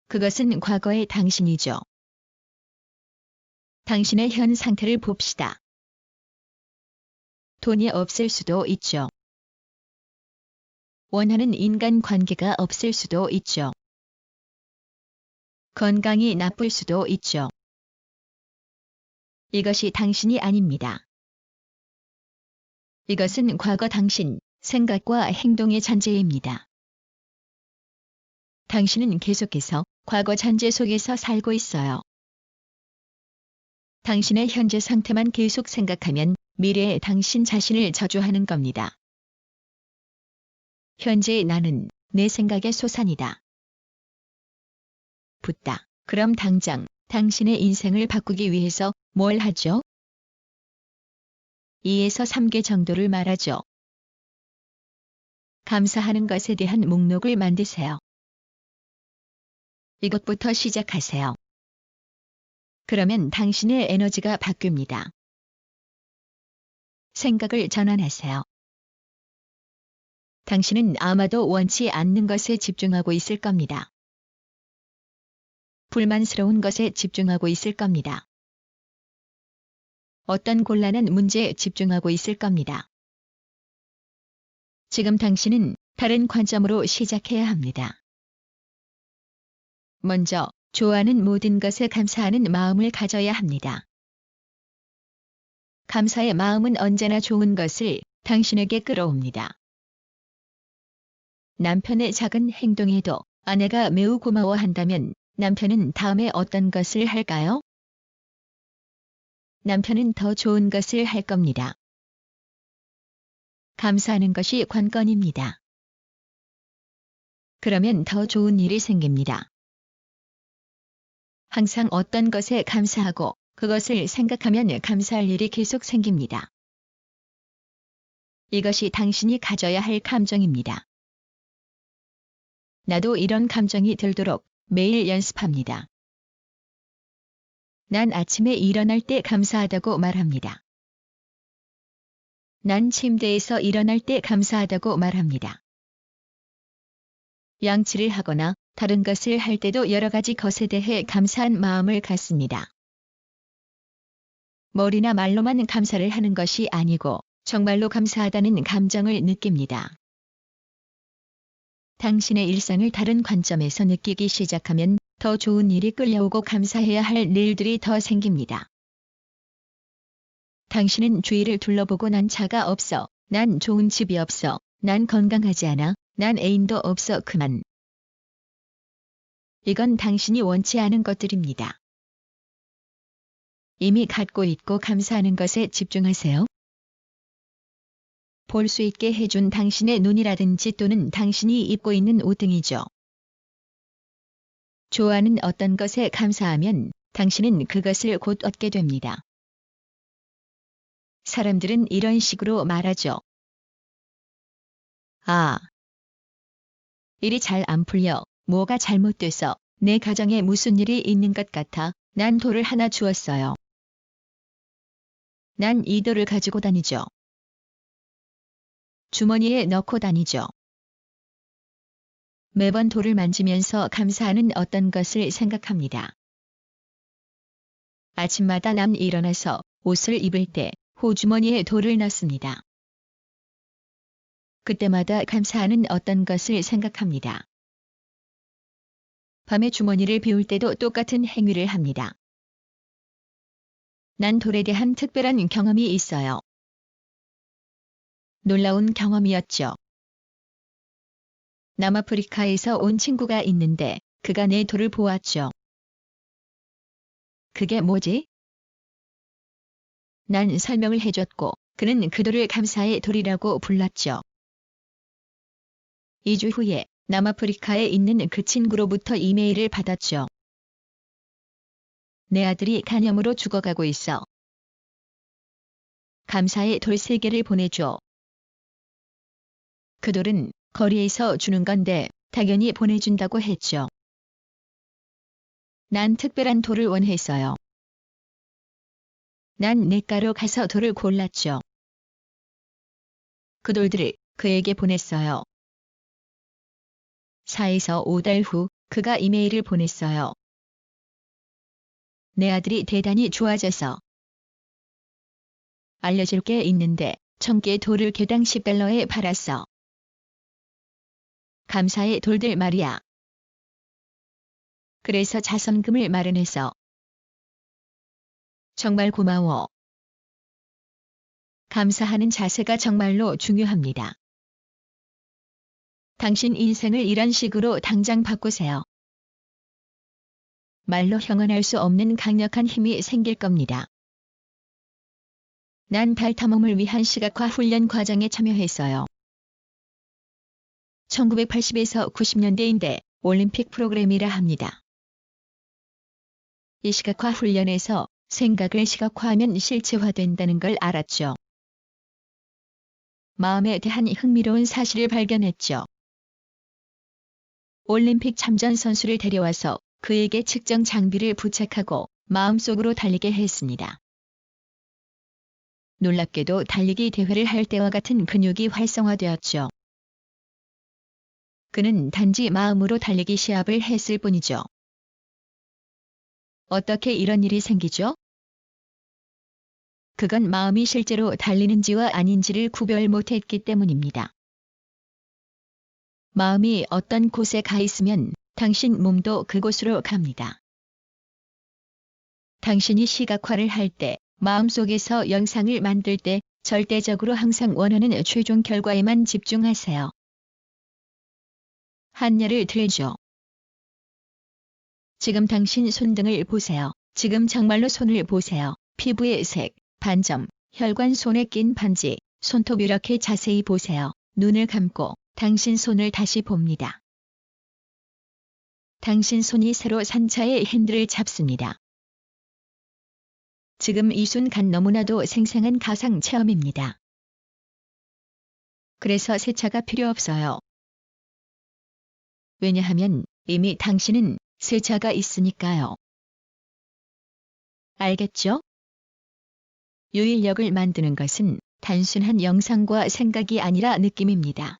그것은 과거의 당신이죠. 당신의 현 상태를 봅시다. 돈이 없을 수도 있죠. 원하는 인간 관계가 없을 수도 있죠. 건강이 나쁠 수도 있죠. 이것이 당신이 아닙니다. 이것은 과거 당신, 생각과 행동의 잔재입니다. 당신은 계속해서 과거 잔재 속에서 살고 있어요. 당신의 현재 상태만 계속 생각하면 미래의 당신 자신을 저주하는 겁니다. 현재의 나는 내 생각의 소산이다. 붙다. 그럼 당장 당신의 인생을 바꾸기 위해서 뭘 하죠? 2에서 3개 정도를 말하죠. 감사하는 것에 대한 목록을 만드세요. 이것부터 시작하세요. 그러면 당신의 에너지가 바뀝니다. 생각을 전환하세요. 당신은 아마도 원치 않는 것에 집중하고 있을 겁니다. 불만스러운 것에 집중하고 있을 겁니다. 어떤 곤란한 문제에 집중하고 있을 겁니다. 지금 당신은 다른 관점으로 시작해야 합니다. 먼저 좋아하는 모든 것에 감사하는 마음을 가져야 합니다. 감사의 마음은 언제나 좋은 것을 당신에게 끌어옵니다. 남편의 작은 행동에도 아내가 매우 고마워한다면 남편은 다음에 어떤 것을 할까요? 남편은 더 좋은 것을 할 겁니다. 감사하는 것이 관건입니다. 그러면 더 좋은 일이 생깁니다. 항상 어떤 것에 감사하고 그것을 생각하면 감사할 일이 계속 생깁니다. 이것이 당신이 가져야 할 감정입니다. 나도 이런 감정이 들도록 매일 연습합니다. 난 아침에 일어날 때 감사하다고 말합니다. 난 침대에서 일어날 때 감사하다고 말합니다. 양치를 하거나 다른 것을 할 때도 여러 가지 것에 대해 감사한 마음을 갖습니다. 머리나 말로만 감사를 하는 것이 아니고 정말로 감사하다는 감정을 느낍니다. 당신의 일상을 다른 관점에서 느끼기 시작하면 더 좋은 일이 끌려오고 감사해야 할 일들이 더 생깁니다. 당신은 주위를 둘러보고 난 차가 없어, 난 좋은 집이 없어, 난 건강하지 않아, 난 애인도 없어 그만. 이건 당신이 원치 않은 것들입니다. 이미 갖고 있고 감사하는 것에 집중하세요. 볼 수 있게 해준 당신의 눈이라든지 또는 당신이 입고 있는 옷 등이죠. 좋아하는 어떤 것에 감사하면 당신은 그것을 곧 얻게 됩니다. 사람들은 이런 식으로 말하죠. 아, 일이 잘 안 풀려. 뭐가 잘못돼서 내 가정에 무슨 일이 있는 것 같아. 난 돌을 하나 주었어요. 난 이 돌을 가지고 다니죠. 주머니에 넣고 다니죠. 매번 돌을 만지면서 감사하는 어떤 것을 생각합니다. 아침마다 난 일어나서 옷을 입을 때 호주머니에 돌을 넣습니다. 그때마다 감사하는 어떤 것을 생각합니다. 밤에 주머니를 비울 때도 똑같은 행위를 합니다. 난 돌에 대한 특별한 경험이 있어요. 놀라운 경험이었죠. 남아프리카에서 온 친구가 있는데 그가 내 돌을 보았죠. 그게 뭐지? 난 설명을 해줬고 그는 그 돌을 감사의 돌이라고 불렀죠. 2주 후에 남아프리카에 있는 그 친구로부터 이메일을 받았죠. 내 아들이 간염으로 죽어가고 있어. 감사의 돌 3개를 보내줘. 그 돌은 거리에서 주는 건데 당연히 보내준다고 했죠. 난 특별한 돌을 원했어요. 난 냇가로 가서 돌을 골랐죠. 그 돌들을 그에게 보냈어요. 4에서 5달 후 그가 이메일을 보냈어요. 내 아들이 대단히 좋아져서. 알려줄 게 있는데 1000개 돌을 개당 $10에 팔았어. 감사의 돌들 말이야. 그래서 자선금을 마련해서. 정말 고마워. 감사하는 자세가 정말로 중요합니다. 당신 인생을 이런 식으로 당장 바꾸세요. 말로 형언할 수 없는 강력한 힘이 생길 겁니다. 난 달 탐험을 위한 시각화 훈련 과정에 참여했어요. 1980에서 90년대인데 올림픽 프로그램이라 합니다. 이 시각화 훈련에서 생각을 시각화하면 실체화된다는 걸 알았죠. 마음에 대한 흥미로운 사실을 발견했죠. 올림픽 참전 선수를 데려와서 그에게 측정 장비를 부착하고 마음속으로 달리게 했습니다. 놀랍게도 달리기 대회를 할 때와 같은 근육이 활성화되었죠. 그는 단지 마음으로 달리기 시합을 했을 뿐이죠. 어떻게 이런 일이 생기죠? 그건 마음이 실제로 달리는지와 아닌지를 구별 못했기 때문입니다. 마음이 어떤 곳에 가 있으면 당신 몸도 그곳으로 갑니다. 당신이 시각화를 할 때, 마음속에서 영상을 만들 때 절대적으로 항상 원하는 최종 결과에만 집중하세요. 한 예를 들죠. 지금 당신 손등을 보세요. 지금 정말로 손을 보세요. 피부의 색, 반점, 혈관 손에 낀 반지, 손톱 이렇게 자세히 보세요. 눈을 감고 당신 손을 다시 봅니다. 당신 손이 새로 산 차의 핸들을 잡습니다. 지금 이 순간 너무나도 생생한 가상 체험입니다. 그래서 새 차가 필요 없어요. 왜냐하면 이미 당신은 새 차가 있으니까요. 알겠죠? 유인력을 만드는 것은 단순한 영상과 생각이 아니라 느낌입니다.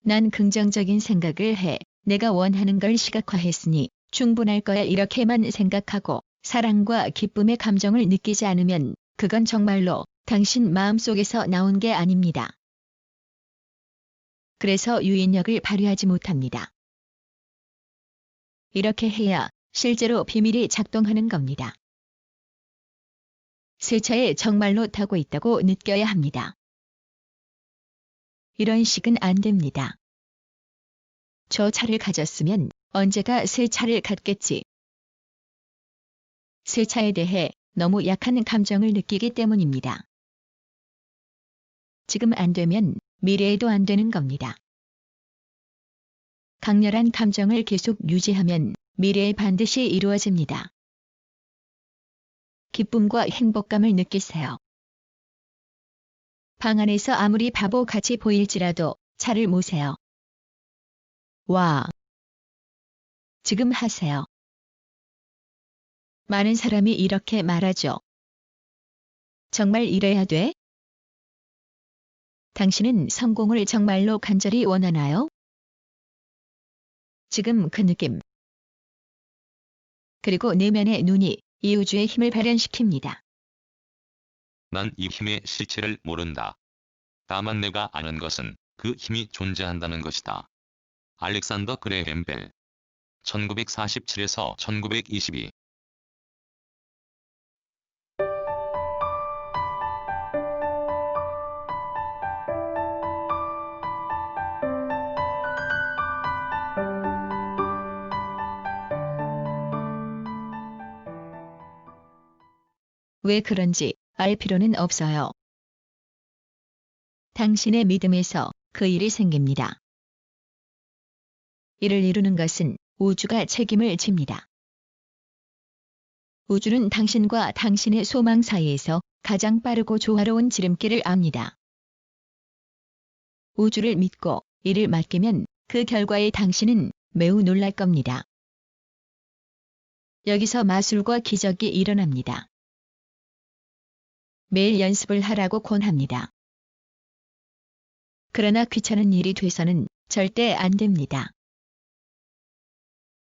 난 긍정적인 생각을 해. 내가 원하는 걸 시각화했으니 충분할 거야 이렇게만 생각하고 사랑과 기쁨의 감정을 느끼지 않으면 그건 정말로 당신 마음속에서 나온 게 아닙니다. 그래서 유인력을 발휘하지 못합니다. 이렇게 해야 실제로 비밀이 작동하는 겁니다. 새 차에 정말로 타고 있다고 느껴야 합니다. 이런 식은 안 됩니다. 저 차를 가졌으면 언제가 새 차를 갖겠지. 새 차에 대해 너무 약한 감정을 느끼기 때문입니다. 지금 안 되면 미래에도 안 되는 겁니다. 강렬한 감정을 계속 유지하면 미래에 반드시 이루어집니다. 기쁨과 행복감을 느끼세요. 방 안에서 아무리 바보같이 보일지라도 차를 모세요. 와! 지금 하세요. 많은 사람이 이렇게 말하죠. 정말 이래야 돼? 당신은 성공을 정말로 간절히 원하나요? 지금 그 느낌. 그리고 내면의 눈이 이 우주의 힘을 발현시킵니다. 난 이 힘의 실체를 모른다. 다만 내가 아는 것은 그 힘이 존재한다는 것이다. 알렉산더 그레햄 벨 1947에서 1922. 왜 그런지 알 필요는 없어요. 당신의 믿음에서 그 일이 생깁니다. 이를 이루는 것은 우주가 책임을 집니다. 우주는 당신과 당신의 소망 사이에서 가장 빠르고 조화로운 지름길을 압니다. 우주를 믿고 이를 맡기면 그 결과에 당신은 매우 놀랄 겁니다. 여기서 마술과 기적이 일어납니다. 매일 연습을 하라고 권합니다. 그러나 귀찮은 일이 돼서는 절대 안 됩니다.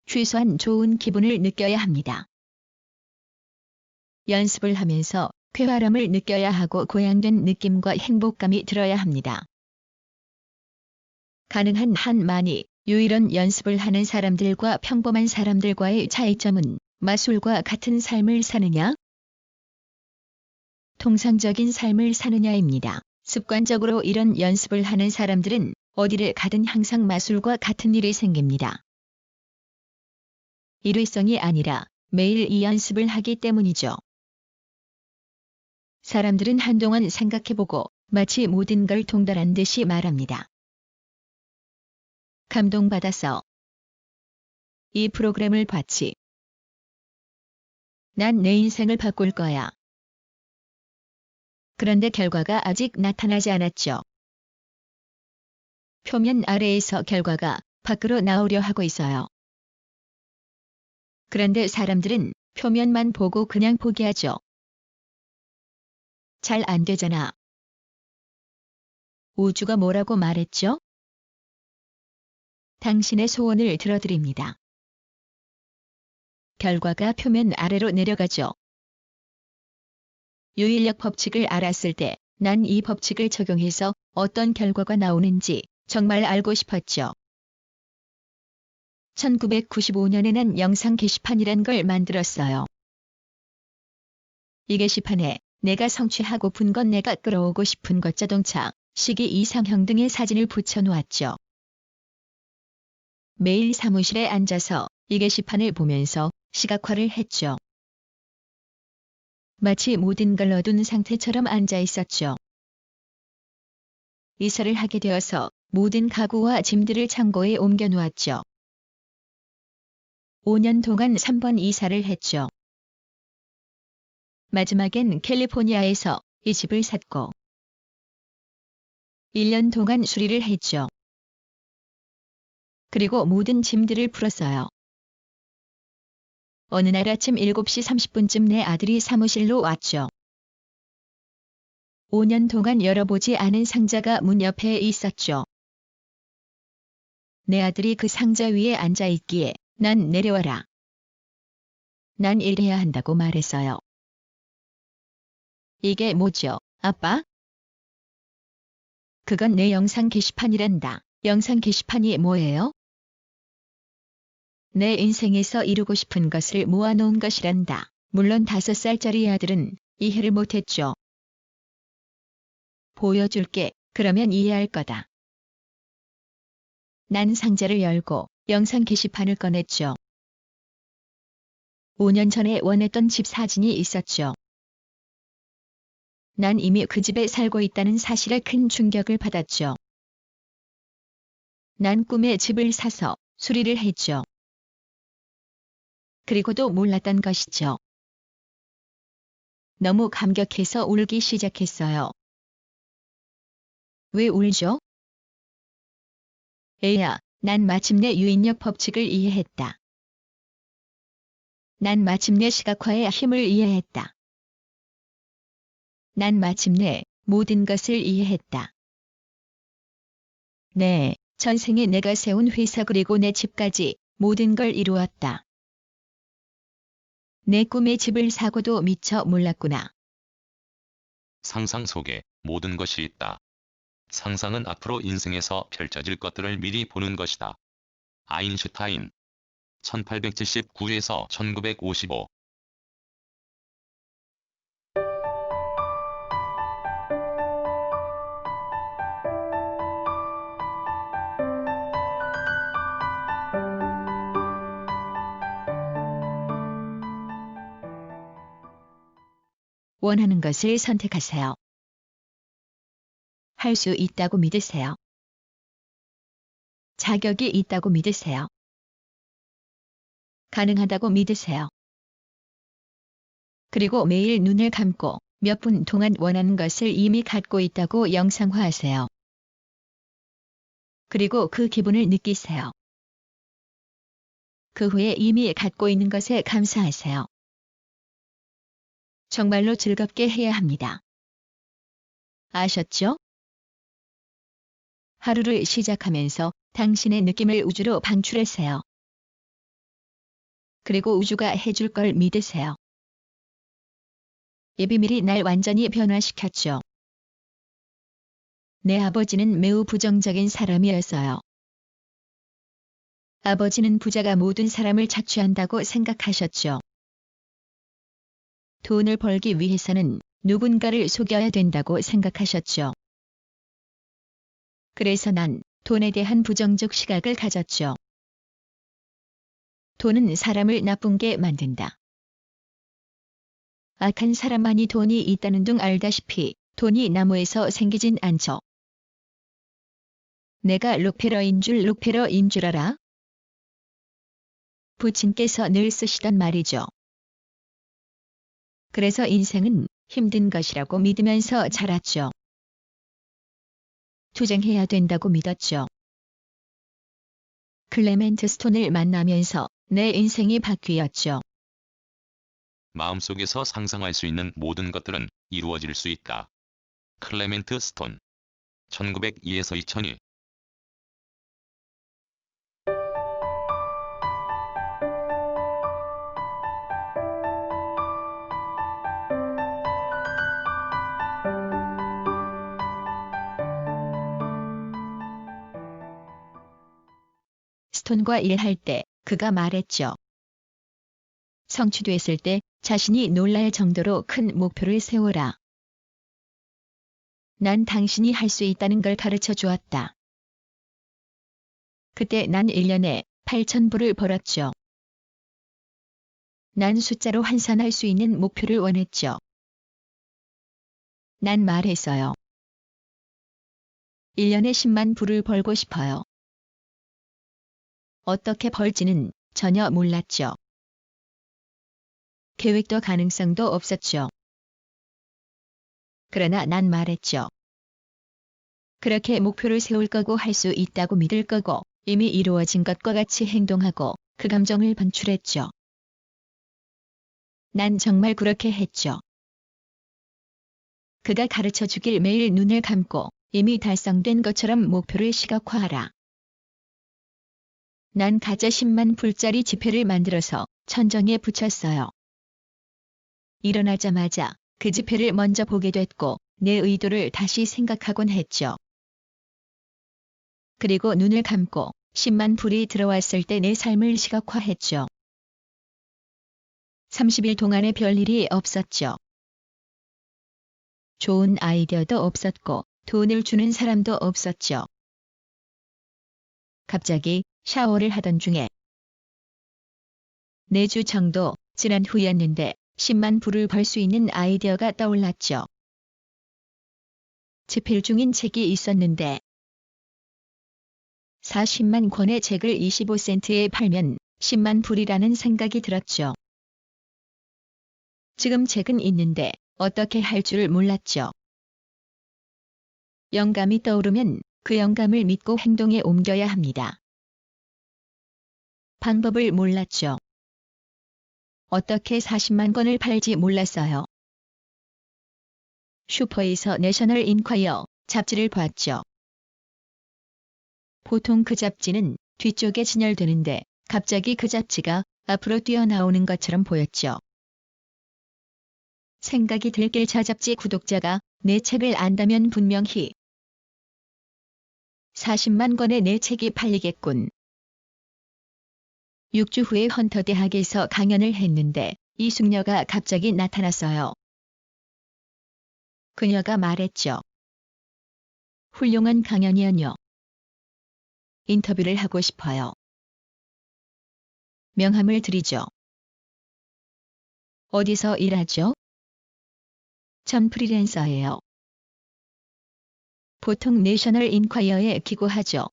최소한 좋은 기분을 느껴야 합니다. 연습을 하면서 쾌활함을 느껴야 하고 고양된 느낌과 행복감이 들어야 합니다. 가능한 한 많이 유일한 연습을 하는 사람들과 평범한 사람들과의 차이점은 마술과 같은 삶을 사느냐, 통상적인 삶을 사느냐입니다. 습관적으로 이런 연습을 하는 사람들은 어디를 가든 항상 마술과 같은 일이 생깁니다. 일회성이 아니라 매일 이 연습을 하기 때문이죠. 사람들은 한동안 생각해보고 마치 모든 걸 통달한 듯이 말합니다. 감동받았어. 이 프로그램을 봤지. 난 내 인생을 바꿀 거야. 그런데 결과가 아직 나타나지 않았죠. 표면 아래에서 결과가 밖으로 나오려 하고 있어요. 그런데 사람들은 표면만 보고 그냥 포기하죠. 잘 안 되잖아. 우주가 뭐라고 말했죠? 당신의 소원을 들어드립니다. 결과가 표면 아래로 내려가죠. 유인력 법칙을 알았을 때 난 이 법칙을 적용해서 어떤 결과가 나오는지 정말 알고 싶었죠. 1995년에 난 영상 게시판이란 걸 만들었어요. 이 게시판에 내가 성취하고픈 건 내가 끌어오고 싶은 것 자동차, 시계 이상형 등의 사진을 붙여놓았죠. 매일 사무실에 앉아서 이 게시판을 보면서 시각화를 했죠. 마치 모든 걸 얻은 상태처럼 앉아 있었죠. 이사를 하게 되어서 모든 가구와 짐들을 창고에 옮겨 놓았죠. 5년 동안 3번 이사를 했죠. 마지막엔 캘리포니아에서 이 집을 샀고 1년 동안 수리를 했죠. 그리고 모든 짐들을 풀었어요. 어느 날 아침 7시 30분쯤 내 아들이 사무실로 왔죠. 5년 동안 열어보지 않은 상자가 문 옆에 있었죠. 내 아들이 그 상자 위에 앉아 있기에 난 내려와라. 난 일해야 한다고 말했어요. 이게 뭐죠? 아빠? 그건 내 영상 게시판이란다. 영상 게시판이 뭐예요? 내 인생에서 이루고 싶은 것을 모아놓은 것이란다. 물론 5살짜리 아들은 이해를 못했죠. 보여줄게. 그러면 이해할 거다. 난 상자를 열고 영상 게시판을 꺼냈죠. 5년 전에 원했던 집 사진이 있었죠. 난 이미 그 집에 살고 있다는 사실에 큰 충격을 받았죠. 난 꿈에 집을 사서 수리를 했죠. 그리고도 몰랐던 것이죠. 너무 감격해서 울기 시작했어요. 왜 울죠? 애야, 난 마침내 유인력 법칙을 이해했다. 난 마침내 시각화의 힘을 이해했다. 난 마침내 모든 것을 이해했다. 네, 전생에 내가 세운 회사 그리고 내 집까지 모든 걸 이루었다. 내 꿈의 집을 사고도 미처 몰랐구나. 상상 속에 모든 것이 있다. 상상은 앞으로 인생에서 펼쳐질 것들을 미리 보는 것이다. 아인슈타인 1879에서 1955. 원하는 것을 선택하세요. 할 수 있다고 믿으세요. 자격이 있다고 믿으세요. 가능하다고 믿으세요. 그리고 매일 눈을 감고 몇 분 동안 원하는 것을 이미 갖고 있다고 영상화하세요. 그리고 그 기분을 느끼세요. 그 후에 이미 갖고 있는 것에 감사하세요. 정말로 즐겁게 해야 합니다. 아셨죠? 하루를 시작하면서 당신의 느낌을 우주로 방출하세요. 그리고 우주가 해줄 걸 믿으세요. 이 비밀이 날 완전히 변화시켰죠. 내 아버지는 매우 부정적인 사람이었어요. 아버지는 부자가 모든 사람을 자취한다고 생각하셨죠. 돈을 벌기 위해서는 누군가를 속여야 된다고 생각하셨죠. 그래서 난 돈에 대한 부정적 시각을 가졌죠. 돈은 사람을 나쁘게 만든다. 악한 사람만이 돈이 있다는 둥 알다시피 돈이 나무에서 생기진 않죠. 내가 록페러인 줄 알아? 부친께서 늘 쓰시던 말이죠. 그래서 인생은 힘든 것이라고 믿으면서 자랐죠. 투쟁해야 된다고 믿었죠. 클레멘트 스톤을 만나면서 내 인생이 바뀌었죠. 마음속에서 상상할 수 있는 모든 것들은 이루어질 수 있다. 클레멘트 스톤 1902에서 2002. 스톤과 일할 때 그가 말했죠. 성취됐을 때 자신이 놀랄 정도로 큰 목표를 세워라. 난 당신이 할 수 있다는 걸 가르쳐 주었다. 그때 난 1년에 8,000불을 벌었죠. 난 숫자로 환산할 수 있는 목표를 원했죠. 난 말했어요. 1년에 10만 불을 벌고 싶어요. 어떻게 벌지는 전혀 몰랐죠. 계획도 가능성도 없었죠. 그러나 난 말했죠. 그렇게 목표를 세울 거고 할 수 있다고 믿을 거고 이미 이루어진 것과 같이 행동하고 그 감정을 방출했죠. 난 정말 그렇게 했죠. 그가 가르쳐 주길 매일 눈을 감고 이미 달성된 것처럼 목표를 시각화하라. 난 가짜 10만 불짜리 지폐를 만들어서 천정에 붙였어요. 일어나자마자 그 지폐를 먼저 보게 됐고 내 의도를 다시 생각하곤 했죠. 그리고 눈을 감고 10만 불이 들어왔을 때 내 삶을 시각화했죠. 30일 동안의 별일이 없었죠. 좋은 아이디어도 없었고 돈을 주는 사람도 없었죠. 갑자기 샤워를 하던 중에 4주 정도 지난 후였는데 10만 불을 벌 수 있는 아이디어가 떠올랐죠. 집필 중인 책이 있었는데 40만 권의 책을 25센트에 팔면 10만 불이라는 생각이 들었죠. 지금 책은 있는데 어떻게 할 줄을 몰랐죠. 영감이 떠오르면 그 영감을 믿고 행동에 옮겨야 합니다. 방법을 몰랐죠. 어떻게 40만 권을 팔지 몰랐어요. 슈퍼에서 내셔널 인콰이어 잡지를 봤죠. 보통 그 잡지는 뒤쪽에 진열되는데 갑자기 그 잡지가 앞으로 뛰어나오는 것처럼 보였죠. 생각이 들길 저 잡지 구독자가 내 책을 안다면 분명히 40만 권의 내 책이 팔리겠군. 6주 후에 헌터 대학에서 강연을 했는데 이숙녀가 갑자기 나타났어요. 그녀가 말했죠. 훌륭한 강연이었요. 인터뷰를 하고 싶어요. 명함을 드리죠. 어디서 일하죠? 전 프리랜서예요. 보통 내셔널 인콰이어에 기고하죠.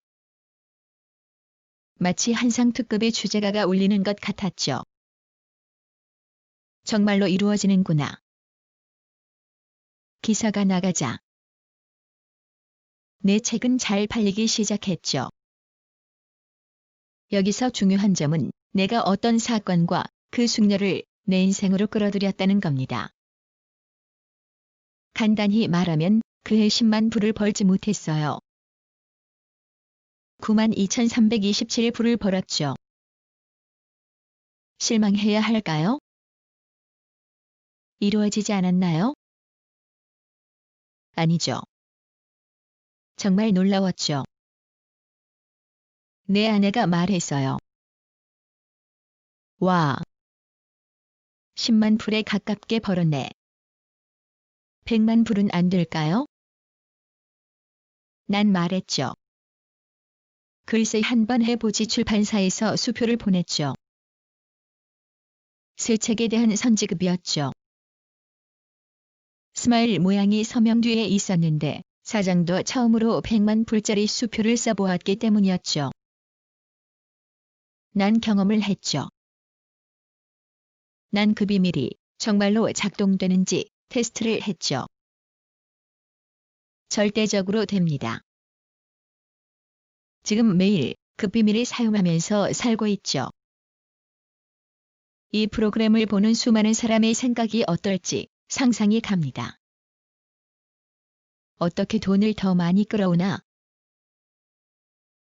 마치 한상 특급의 주제가가 울리는 것 같았죠. 정말로 이루어지는구나. 기사가 나가자 내 책은 잘 팔리기 시작했죠. 여기서 중요한 점은 내가 어떤 사건과 그 숙녀를 내 인생으로 끌어들였다는 겁니다. 간단히 말하면 그해 10만 불을 벌지 못했어요. 92,327 불을 벌었죠. 실망해야 할까요? 이루어지지 않았나요? 아니죠. 정말 놀라웠죠. 내 아내가 말했어요. 와, 10만 불에 가깝게 벌었네. 100만 불은 안 될까요? 난 말했죠. 글쎄 한번 해보지. 출판사에서 수표를 보냈죠. 새 책에 대한 선지급이었죠. 스마일 모양이 서명 뒤에 있었는데 사장도 처음으로 100만 불짜리 수표를 써보았기 때문이었죠. 난 경험을 했죠. 난 그 비밀이 정말로 작동되는지 테스트를 했죠. 절대적으로 됩니다. 지금 매일 그 비밀을 사용하면서 살고 있죠. 이 프로그램을 보는 수많은 사람의 생각이 어떨지 상상이 갑니다. 어떻게 돈을 더 많이 끌어오나?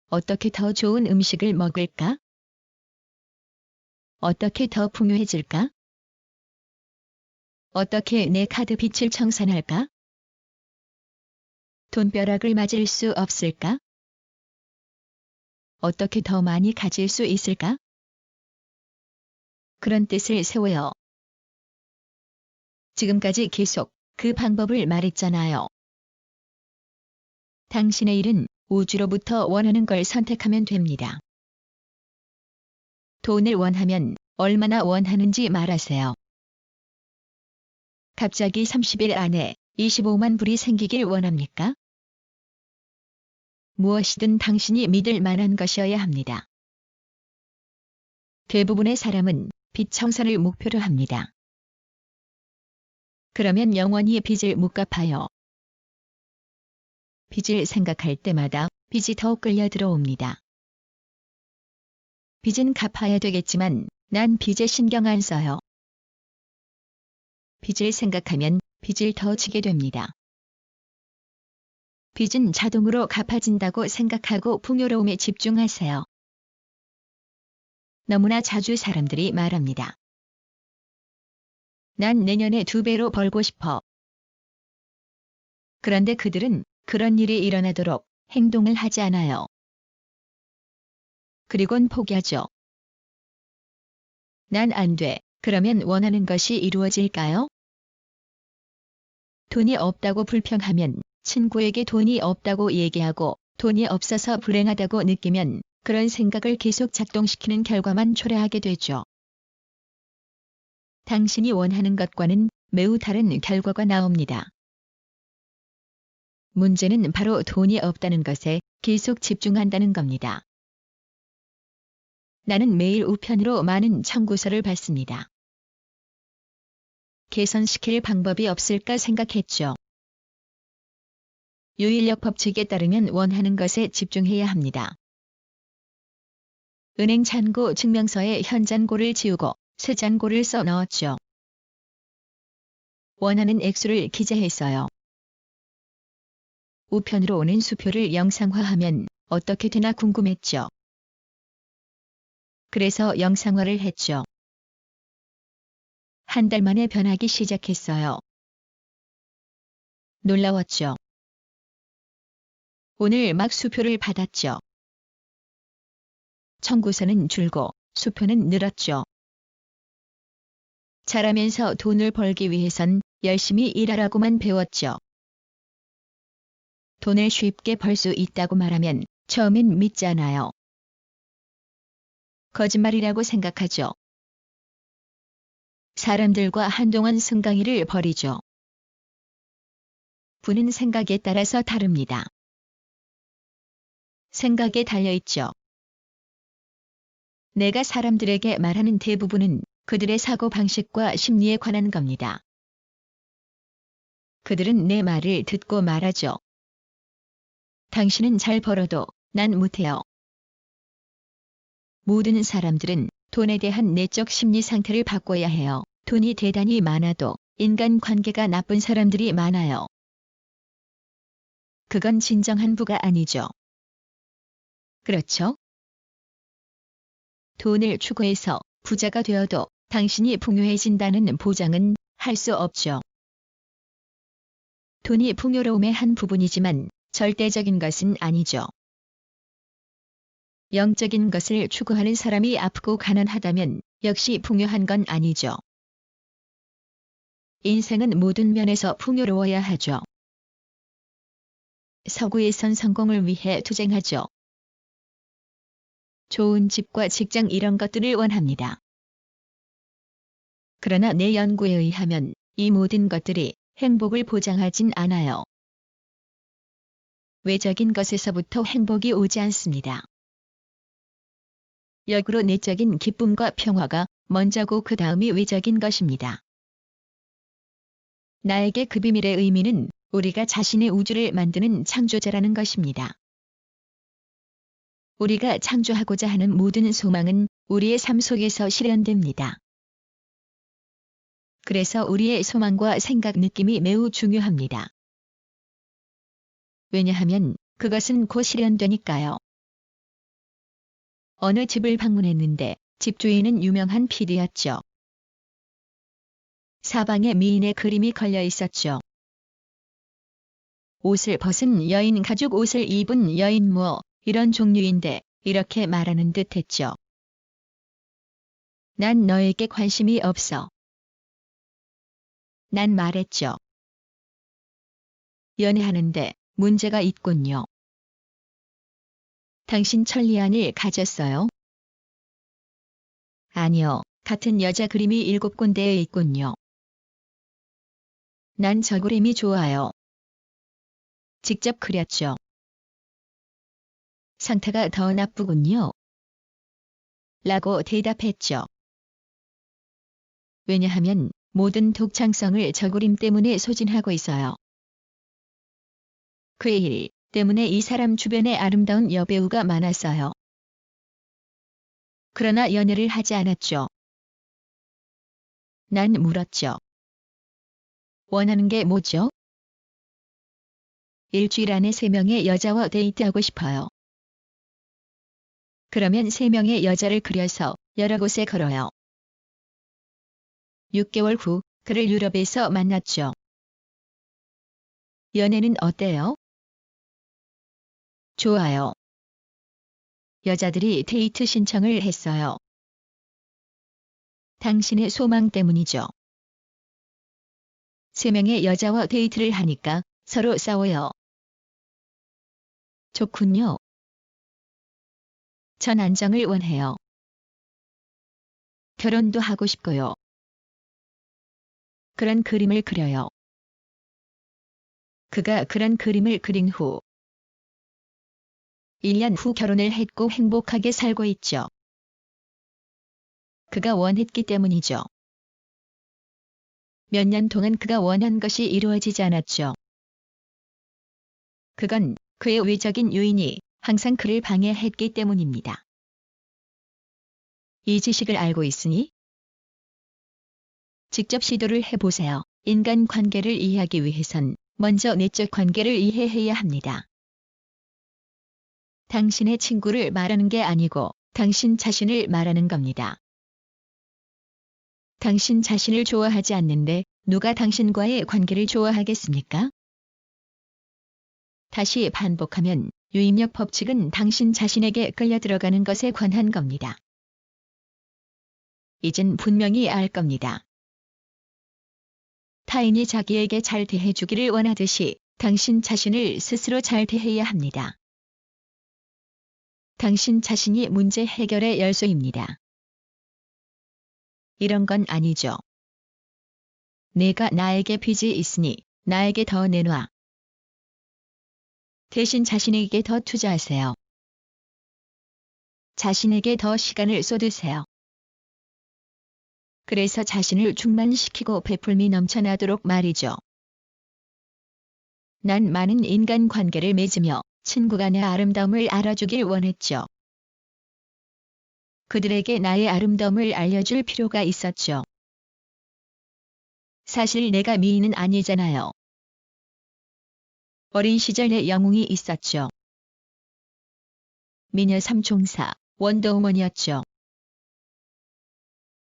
어떻게 더 좋은 음식을 먹을까? 어떻게 더 풍요해질까? 어떻게 내 카드 빚을 청산할까? 돈벼락을 맞을 수 없을까? 어떻게 더 많이 가질 수 있을까? 그런 뜻을 세워요. 지금까지 계속 그 방법을 말했잖아요. 당신의 일은 우주로부터 원하는 걸 선택하면 됩니다. 돈을 원하면 얼마나 원하는지 말하세요. 갑자기 30일 안에 25만 불이 생기길 원합니까? 무엇이든 당신이 믿을 만한 것이어야 합니다. 대부분의 사람은 빚 청산을 목표로 합니다. 그러면 영원히 빚을 못 갚아요. 빚을 생각할 때마다 빚이 더 끌려 들어옵니다. 빚은 갚아야 되겠지만 난 빚에 신경 안 써요. 빚을 생각하면 빚을 더 지게 됩니다. 빚은 자동으로 갚아진다고 생각하고 풍요로움에 집중하세요. 너무나 자주 사람들이 말합니다. 난 내년에 2배로 벌고 싶어. 그런데 그들은 그런 일이 일어나도록 행동을 하지 않아요. 그리곤 포기하죠. 난 안 돼. 그러면 원하는 것이 이루어질까요? 돈이 없다고 불평하면, 친구에게 돈이 없다고 얘기하고 돈이 없어서 불행하다고 느끼면 그런 생각을 계속 작동시키는 결과만 초래하게 되죠. 당신이 원하는 것과는 매우 다른 결과가 나옵니다. 문제는 바로 돈이 없다는 것에 계속 집중한다는 겁니다. 나는 매일 우편으로 많은 청구서를 받습니다. 개선시킬 방법이 없을까 생각했죠. 유인력 법칙에 따르면 원하는 것에 집중해야 합니다. 은행 잔고 증명서에 현 잔고를 지우고 새 잔고를 써 넣었죠. 원하는 액수를 기재했어요. 우편으로 오는 수표를 영상화하면 어떻게 되나 궁금했죠. 그래서 영상화를 했죠. 한 달 만에 변하기 시작했어요. 놀라웠죠. 오늘 막 수표를 받았죠. 청구서는 줄고 수표는 늘었죠. 잘하면서 돈을 벌기 위해선 열심히 일하라고만 배웠죠. 돈을 쉽게 벌 수 있다고 말하면 처음엔 믿잖아요. 거짓말이라고 생각하죠. 사람들과 한동안 승강이를 벌이죠. 부는 생각에 따라서 다릅니다. 생각에 달려있죠. 내가 사람들에게 말하는 대부분은 그들의 사고방식과 심리에 관한 겁니다. 그들은 내 말을 듣고 말하죠. 당신은 잘 벌어도 난 못해요. 모든 사람들은 돈에 대한 내적 심리 상태를 바꿔야 해요. 돈이 대단히 많아도 인간관계가 나쁜 사람들이 많아요. 그건 진정한 부가 아니죠. 그렇죠? 돈을 추구해서 부자가 되어도 당신이 풍요해진다는 보장은 할 수 없죠. 돈이 풍요로움의 한 부분이지만 절대적인 것은 아니죠. 영적인 것을 추구하는 사람이 아프고 가난하다면 역시 풍요한 건 아니죠. 인생은 모든 면에서 풍요로워야 하죠. 서구에선 성공을 위해 투쟁하죠. 좋은 집과 직장 이런 것들을 원합니다. 그러나 내 연구에 의하면 이 모든 것들이 행복을 보장하진 않아요. 외적인 것에서부터 행복이 오지 않습니다. 역으로 내적인 기쁨과 평화가 먼저고 그 다음이 외적인 것입니다. 나에게 그 비밀의 의미는 우리가 자신의 우주를 만드는 창조자라는 것입니다. 우리가 창조하고자 하는 모든 소망은 우리의 삶 속에서 실현됩니다. 그래서 우리의 소망과 생각 느낌이 매우 중요합니다. 왜냐하면 그것은 곧 실현되니까요. 어느 집을 방문했는데 집주인은 유명한 PD였죠. 사방에 미인의 그림이 걸려 있었죠. 옷을 벗은 여인, 가죽 옷을 입은 여인 이런 종류인데 이렇게 말하는 듯 했죠. 난 너에게 관심이 없어. 난 말했죠. 연애하는데 문제가 있군요. 당신 천리안을 가졌어요? 아니요. 같은 여자 그림이 7군데에 있군요. 난 저 그림이 좋아요. 직접 그렸죠. 상태가 더 나쁘군요. 라고 대답했죠. 왜냐하면 모든 독창성을 저 그림 때문에 소진하고 있어요. 그 일 때문에 이 사람 주변에 아름다운 여배우가 많았어요. 그러나 연애를 하지 않았죠. 난 물었죠. 원하는 게 뭐죠? 일주일 안에 3명의 여자와 데이트하고 싶어요. 그러면 3명의 여자를 그려서 여러 곳에 걸어요. 6개월 후 그를 유럽에서 만났죠. 연애는 어때요? 좋아요. 여자들이 데이트 신청을 했어요. 당신의 소망 때문이죠. 3명의 여자와 데이트를 하니까 서로 싸워요. 좋군요. 전 안정을 원해요. 결혼도 하고 싶고요. 그런 그림을 그려요. 그가 그런 그림을 그린 후 1년 후 결혼을 했고 행복하게 살고 있죠. 그가 원했기 때문이죠. 몇 년 동안 그가 원한 것이 이루어지지 않았죠. 그건 그의 외적인 요인이 항상 그를 방해했기 때문입니다. 이 지식을 알고 있으니 직접 시도를 해보세요. 인간 관계를 이해하기 위해선 먼저 내적 관계를 이해해야 합니다. 당신의 친구를 말하는 게 아니고 당신 자신을 말하는 겁니다. 당신 자신을 좋아하지 않는데 누가 당신과의 관계를 좋아하겠습니까? 다시 반복하면 유입력 법칙은 당신 자신에게 끌려 들어가는 것에 관한 겁니다. 이젠 분명히 알 겁니다. 타인이 자기에게 잘 대해주기를 원하듯이 당신 자신을 스스로 잘 대해야 합니다. 당신 자신이 문제 해결의 열쇠입니다. 이런 건 아니죠. 내가 나에게 빚이 있으니 나에게 더 내놔. 대신 자신에게 더 투자하세요. 자신에게 더 시간을 쏟으세요. 그래서 자신을 충만시키고 베풀미 넘쳐나도록 말이죠. 난 많은 인간관계를 맺으며 친구 간의 아름다움을 알아주길 원했죠. 그들에게 나의 아름다움을 알려줄 필요가 있었죠. 사실 내가 미인은 아니잖아요. 어린 시절 내 영웅이 있었죠. 미녀 삼총사, 원더우먼이었죠.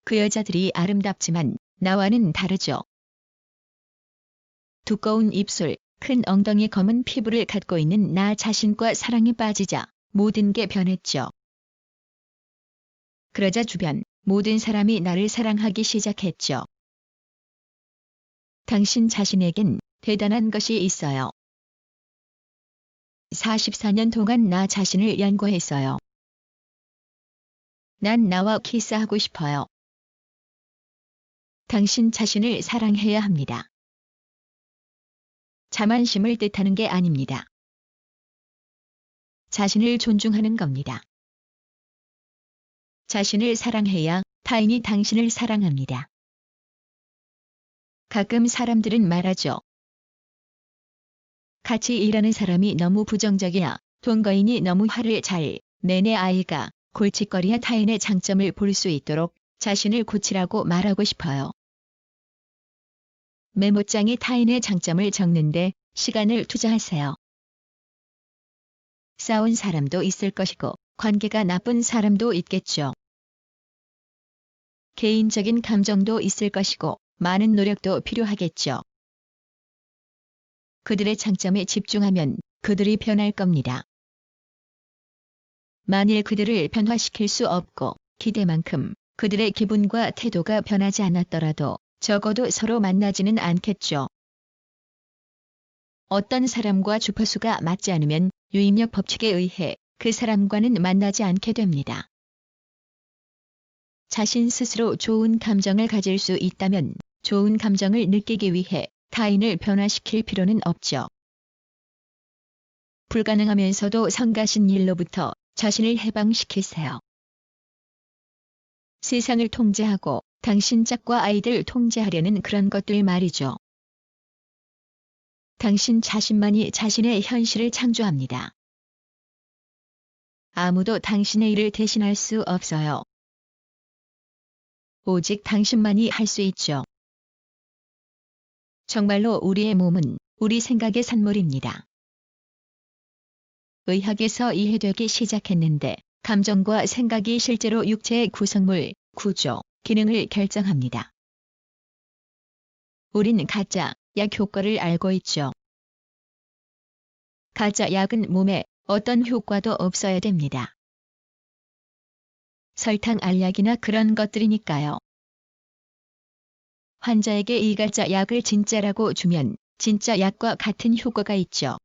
그 여자들이 아름답지만 나와는 다르죠. 두꺼운 입술, 큰 엉덩이, 검은 피부를 갖고 있는 나 자신과 사랑에 빠지자 모든 게 변했죠. 그러자 주변 모든 사람이 나를 사랑하기 시작했죠. 당신 자신에겐 대단한 것이 있어요. 44년 동안 나 자신을 연구했어요. 난 나와 키스하고 싶어요. 당신 자신을 사랑해야 합니다. 자만심을 뜻하는 게 아닙니다. 자신을 존중하는 겁니다. 자신을 사랑해야 타인이 당신을 사랑합니다. 가끔 사람들은 말하죠. 같이 일하는 사람이 너무 부정적이야. 동거인이 너무 화를 잘 내내 아이가 골칫거리야. 타인의 장점을 볼 수 있도록 자신을 고치라고 말하고 싶어요. 메모장에 타인의 장점을 적는데 시간을 투자하세요. 싸운 사람도 있을 것이고 관계가 나쁜 사람도 있겠죠. 개인적인 감정도 있을 것이고 많은 노력도 필요하겠죠. 그들의 장점에 집중하면 그들이 변할 겁니다. 만일 그들을 변화시킬 수 없고 기대만큼 그들의 기분과 태도가 변하지 않았더라도 적어도 서로 만나지는 않겠죠. 어떤 사람과 주파수가 맞지 않으면 유입력 법칙에 의해 그 사람과는 만나지 않게 됩니다. 자신 스스로 좋은 감정을 가질 수 있다면 좋은 감정을 느끼기 위해 타인을 변화시킬 필요는 없죠. 불가능하면서도 성가신 일로부터 자신을 해방시키세요. 세상을 통제하고 당신 짝과 아이들 통제하려는 그런 것들 말이죠. 당신 자신만이 자신의 현실을 창조합니다. 아무도 당신의 일을 대신할 수 없어요. 오직 당신만이 할 수 있죠. 정말로 우리의 몸은 우리 생각의 산물입니다. 의학에서 이해되기 시작했는데 감정과 생각이 실제로 육체의 구성물, 구조, 기능을 결정합니다. 우린 가짜, 약 효과를 알고 있죠. 가짜 약은 몸에 어떤 효과도 없어야 됩니다. 설탕 알약이나 그런 것들이니까요. 환자에게 이 가짜 약을 진짜라고 주면 진짜 약과 같은 효과가 있죠.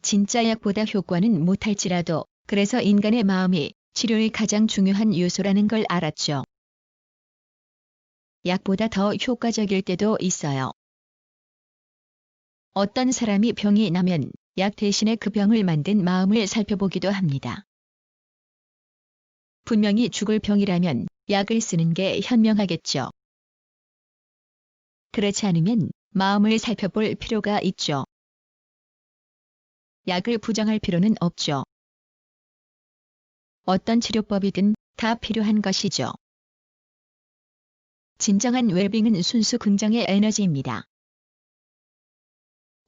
진짜 약보다 효과는 못할지라도 그래서 인간의 마음이 치료의 가장 중요한 요소라는 걸 알았죠. 약보다 더 효과적일 때도 있어요. 어떤 사람이 병이 나면 약 대신에 그 병을 만든 마음을 살펴보기도 합니다. 분명히 죽을 병이라면 약을 쓰는 게 현명하겠죠. 그렇지 않으면 마음을 살펴볼 필요가 있죠. 약을 부정할 필요는 없죠. 어떤 치료법이든 다 필요한 것이죠. 진정한 웰빙은 순수 긍정의 에너지입니다.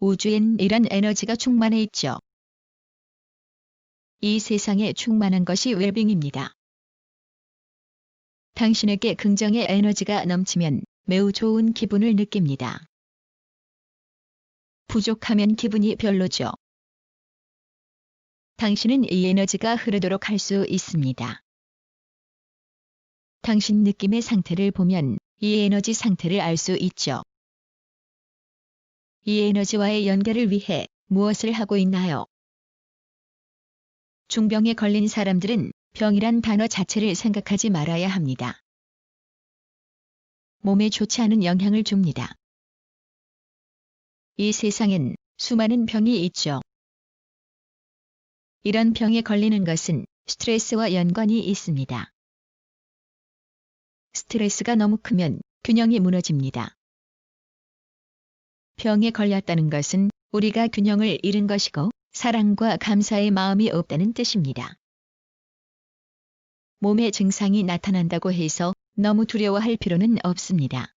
우주엔 이런 에너지가 충만해 있죠. 이 세상에 충만한 것이 웰빙입니다. 당신에게 긍정의 에너지가 넘치면 매우 좋은 기분을 느낍니다. 부족하면 기분이 별로죠. 당신은 이 에너지가 흐르도록 할 수 있습니다. 당신 느낌의 상태를 보면 이 에너지 상태를 알 수 있죠. 이 에너지와의 연결을 위해 무엇을 하고 있나요? 중병에 걸린 사람들은 병이란 단어 자체를 생각하지 말아야 합니다. 몸에 좋지 않은 영향을 줍니다. 이 세상엔 수많은 병이 있죠. 이런 병에 걸리는 것은 스트레스와 연관이 있습니다. 스트레스가 너무 크면 균형이 무너집니다. 병에 걸렸다는 것은 우리가 균형을 잃은 것이고 사랑과 감사의 마음이 없다는 뜻입니다. 몸에 증상이 나타난다고 해서 너무 두려워할 필요는 없습니다.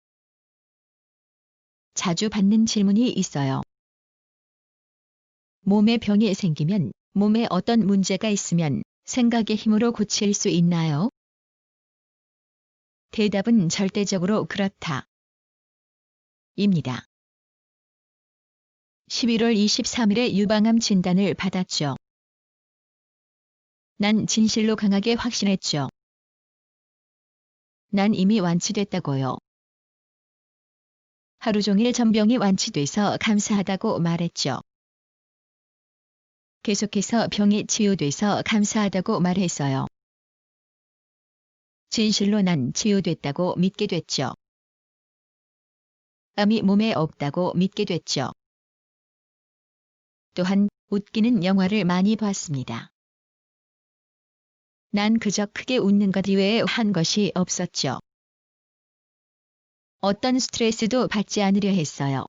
자주 받는 질문이 있어요. 몸에 병이 생기면 몸에 어떤 문제가 있으면 생각의 힘으로 고칠 수 있나요? 대답은 절대적으로 그렇다. 입니다. 11월 23일에 유방암 진단을 받았죠. 난 진실로 강하게 확신했죠. 난 이미 완치됐다고요. 하루 종일 전병이 완치돼서 감사하다고 말했죠. 계속해서 병이 치유돼서 감사하다고 말했어요. 진실로 난 치유됐다고 믿게 됐죠. 암이 몸에 없다고 믿게 됐죠. 또한 웃기는 영화를 많이 봤습니다. 난 그저 크게 웃는 것 이외에 한 것이 없었죠. 어떤 스트레스도 받지 않으려 했어요.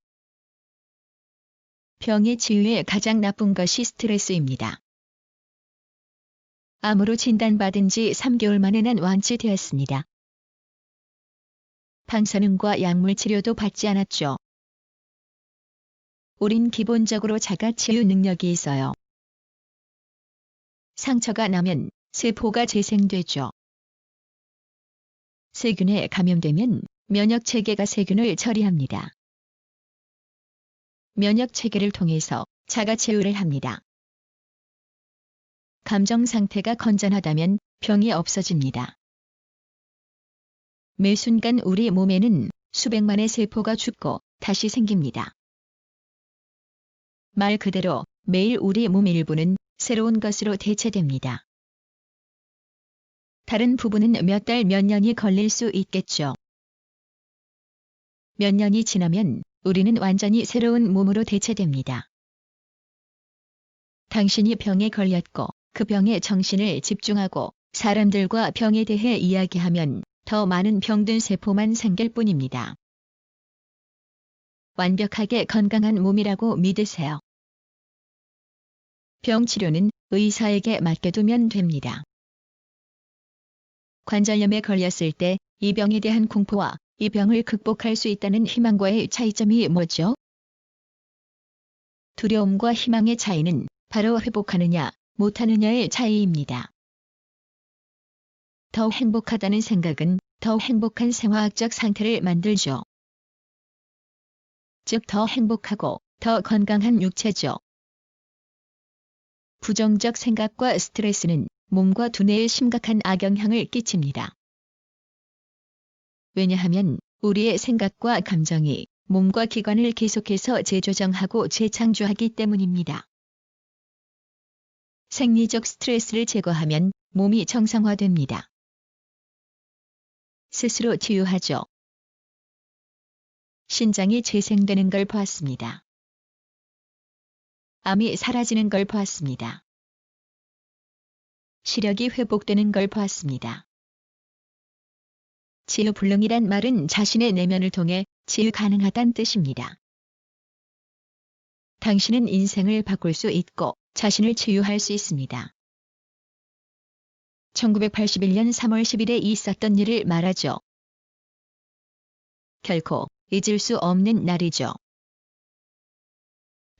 병의 치유에 가장 나쁜 것이 스트레스입니다. 암으로 진단받은 지 3개월 만에 난 완치되었습니다. 방사능과 약물 치료도 받지 않았죠. 우린 기본적으로 자가 치유 능력이 있어요. 상처가 나면 세포가 재생되죠. 세균에 감염되면 면역 체계가 세균을 처리합니다. 면역 체계를 통해서 자가 치유를 합니다. 감정 상태가 건전하다면 병이 없어집니다. 매 순간 우리 몸에는 수백만의 세포가 죽고 다시 생깁니다. 말 그대로 매일 우리 몸 일부는 새로운 것으로 대체됩니다. 다른 부분은 몇 달, 몇 년이 걸릴 수 있겠죠. 몇 년이 지나면 우리는 완전히 새로운 몸으로 대체됩니다. 당신이 병에 걸렸고 그 병에 정신을 집중하고 사람들과 병에 대해 이야기하면 더 많은 병든 세포만 생길 뿐입니다. 완벽하게 건강한 몸이라고 믿으세요. 병 치료는 의사에게 맡겨두면 됩니다. 관절염에 걸렸을 때 이 병에 대한 공포와 이 병을 극복할 수 있다는 희망과의 차이점이 뭐죠? 두려움과 희망의 차이는 바로 회복하느냐, 못하느냐의 차이입니다. 더 행복하다는 생각은 더 행복한 생화학적 상태를 만들죠. 즉 더 행복하고 더 건강한 육체죠. 부정적 생각과 스트레스는 몸과 두뇌에 심각한 악영향을 끼칩니다. 왜냐하면 우리의 생각과 감정이 몸과 기관을 계속해서 재조정하고 재창조하기 때문입니다. 생리적 스트레스를 제거하면 몸이 정상화됩니다. 스스로 치유하죠. 신장이 재생되는 걸 보았습니다. 암이 사라지는 걸 보았습니다. 시력이 회복되는 걸 보았습니다. 치유불능이란 말은 자신의 내면을 통해 치유 가능하다는 뜻입니다. 당신은 인생을 바꿀 수 있고 자신을 치유할 수 있습니다. 1981년 3월 10일에 있었던 일을 말하죠. 결코 잊을 수 없는 날이죠.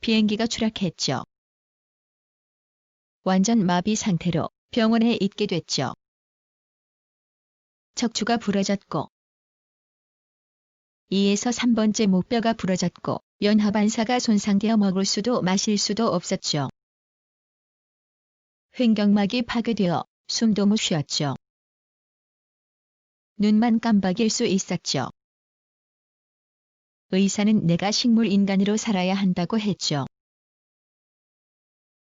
비행기가 추락했죠. 완전 마비 상태로 병원에 있게 됐죠. 척추가 부러졌고 2에서 3번째 목뼈가 부러졌고 연하반사가 손상되어 먹을 수도 마실 수도 없었죠. 횡격막이 파괴되어 숨도 못 쉬었죠. 눈만 깜박일 수 있었죠. 의사는 내가 식물인간으로 살아야 한다고 했죠.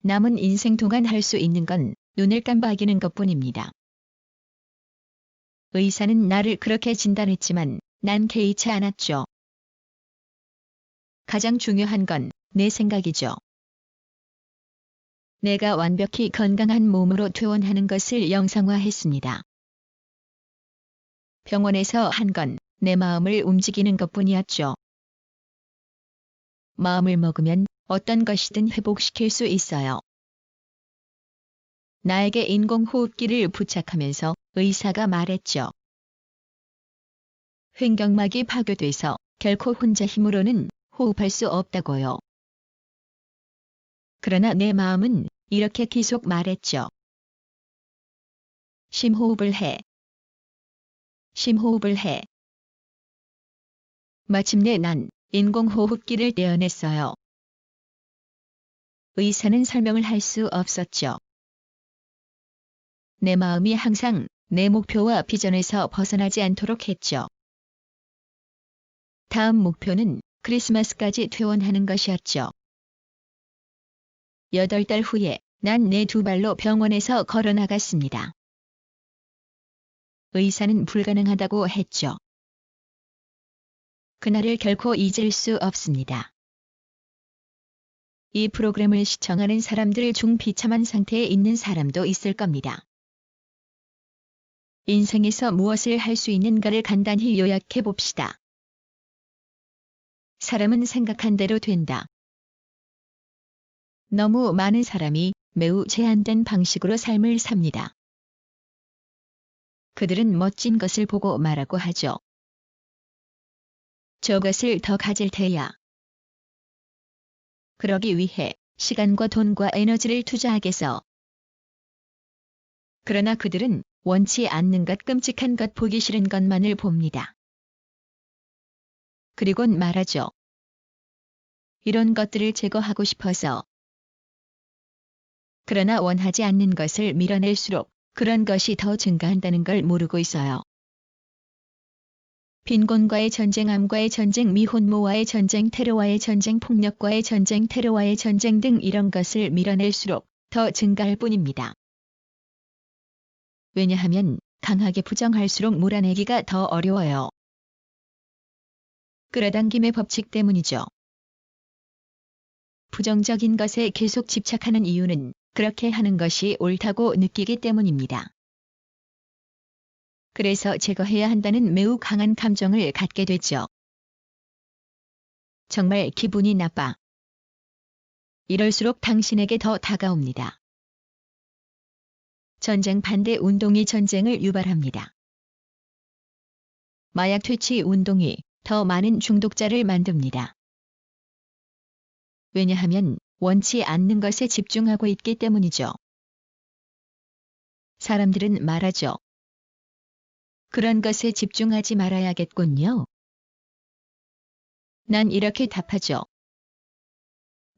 남은 인생 동안 할 수 있는 건 눈을 깜박이는 것뿐입니다. 의사는 나를 그렇게 진단했지만 난 개의치 않았죠. 가장 중요한 건 내 생각이죠. 내가 완벽히 건강한 몸으로 퇴원하는 것을 영상화했습니다. 병원에서 한 건 내 마음을 움직이는 것뿐이었죠. 마음을 먹으면 어떤 것이든 회복시킬 수 있어요. 나에게 인공호흡기를 부착하면서 의사가 말했죠. 횡격막이 파괴돼서 결코 혼자 힘으로는 호흡할 수 없다고요. 그러나 내 마음은 이렇게 계속 말했죠. 심호흡을 해. 심호흡을 해. 마침내 난 인공호흡기를 떼어냈어요. 의사는 설명을 할 수 없었죠. 내 마음이 항상 내 목표와 비전에서 벗어나지 않도록 했죠. 다음 목표는 크리스마스까지 퇴원하는 것이었죠. 8달 후에 난 내 두 발로 병원에서 걸어 나갔습니다. 의사는 불가능하다고 했죠. 그날을 결코 잊을 수 없습니다. 이 프로그램을 시청하는 사람들 중 비참한 상태에 있는 사람도 있을 겁니다. 인생에서 무엇을 할 수 있는가를 간단히 요약해 봅시다. 사람은 생각한 대로 된다. 너무 많은 사람이 매우 제한된 방식으로 삶을 삽니다. 그들은 멋진 것을 보고 말하고 하죠. 저것을 더 가질 테야. 그러기 위해 시간과 돈과 에너지를 투자하겠어. 그러나 그들은 원치 않는 것, 끔찍한 것, 보기 싫은 것만을 봅니다. 그리곤 말하죠. 이런 것들을 제거하고 싶어서. 그러나 원하지 않는 것을 밀어낼수록 그런 것이 더 증가한다는 걸 모르고 있어요. 빈곤과의 전쟁, 암과의 전쟁, 미혼모와의 전쟁, 테러와의 전쟁, 폭력과의 전쟁, 테러와의 전쟁 등 이런 것을 밀어낼수록 더 증가할 뿐입니다. 왜냐하면 강하게 부정할수록 몰아내기가 더 어려워요. 끌어당김의 법칙 때문이죠. 부정적인 것에 계속 집착하는 이유는 그렇게 하는 것이 옳다고 느끼기 때문입니다. 그래서 제거해야 한다는 매우 강한 감정을 갖게 되죠. 정말 기분이 나빠. 이럴수록 당신에게 더 다가옵니다. 전쟁 반대 운동이 전쟁을 유발합니다. 마약 퇴치 운동이 더 많은 중독자를 만듭니다. 왜냐하면 원치 않는 것에 집중하고 있기 때문이죠. 사람들은 말하죠. 그런 것에 집중하지 말아야겠군요. 난 이렇게 답하죠.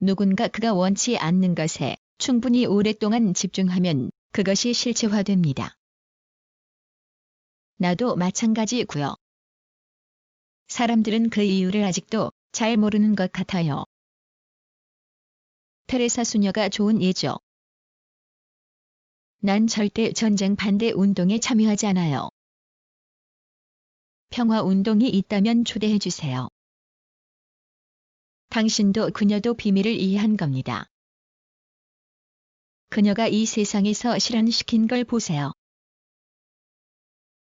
누군가 그가 원치 않는 것에 충분히 오랫동안 집중하면 그것이 실체화됩니다. 나도 마찬가지고요. 사람들은 그 이유를 아직도 잘 모르는 것 같아요. 테레사 수녀가 좋은 예죠. 난 절대 전쟁 반대 운동에 참여하지 않아요. 평화 운동이 있다면 초대해 주세요. 당신도 그녀도 비밀을 이해한 겁니다. 그녀가 이 세상에서 실현시킨 걸 보세요.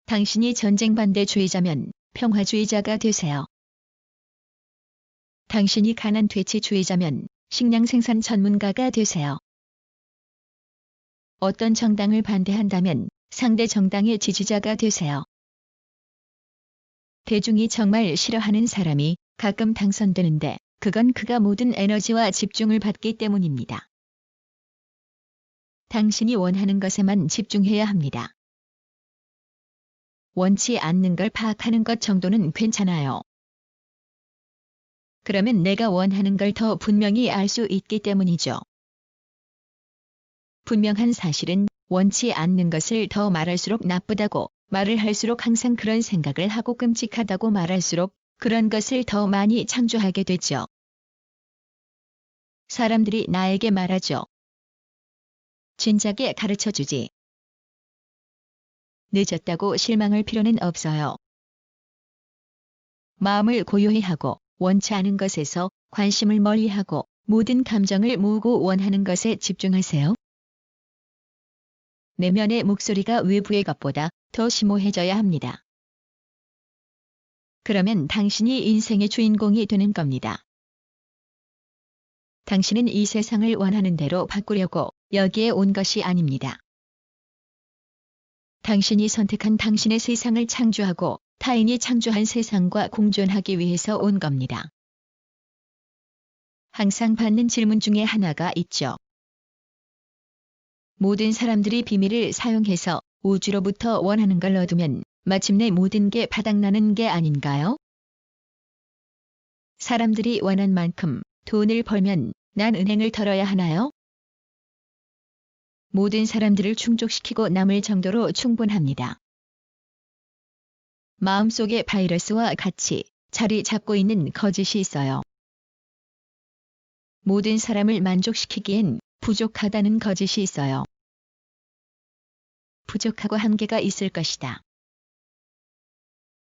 당신이 전쟁 반대주의자면 평화주의자가 되세요. 당신이 가난 퇴치주의자면 식량 생산 전문가가 되세요. 어떤 정당을 반대한다면 상대 정당의 지지자가 되세요. 대중이 정말 싫어하는 사람이 가끔 당선되는데 그건 그가 모든 에너지와 집중을 받기 때문입니다. 당신이 원하는 것에만 집중해야 합니다. 원치 않는 걸 파악하는 것 정도는 괜찮아요. 그러면 내가 원하는 걸 더 분명히 알 수 있기 때문이죠. 분명한 사실은 원치 않는 것을 더 말할수록 나쁘다고 말을 할수록 항상 그런 생각을 하고 끔찍하다고 말할수록 그런 것을 더 많이 창조하게 되죠. 사람들이 나에게 말하죠. 진작에 가르쳐주지. 늦었다고 실망할 필요는 없어요. 마음을 고요히 하고 원치 않은 것에서 관심을 멀리하고 모든 감정을 모으고 원하는 것에 집중하세요. 내면의 목소리가 외부의 것보다 더 심오해져야 합니다. 그러면 당신이 인생의 주인공이 되는 겁니다. 당신은 이 세상을 원하는 대로 바꾸려고 여기에 온 것이 아닙니다. 당신이 선택한 당신의 세상을 창조하고 타인이 창조한 세상과 공존하기 위해서 온 겁니다. 항상 받는 질문 중에 하나가 있죠. 모든 사람들이 비밀을 사용해서 우주로부터 원하는 걸 얻으면 마침내 모든 게 바닥나는 게 아닌가요? 사람들이 원한 만큼 돈을 벌면 난 은행을 털어야 하나요? 모든 사람들을 충족시키고 남을 정도로 충분합니다. 마음속에 바이러스와 같이 자리 잡고 있는 거짓이 있어요. 모든 사람을 만족시키기엔 부족하다는 거짓이 있어요. 부족하고 한계가 있을 것이다.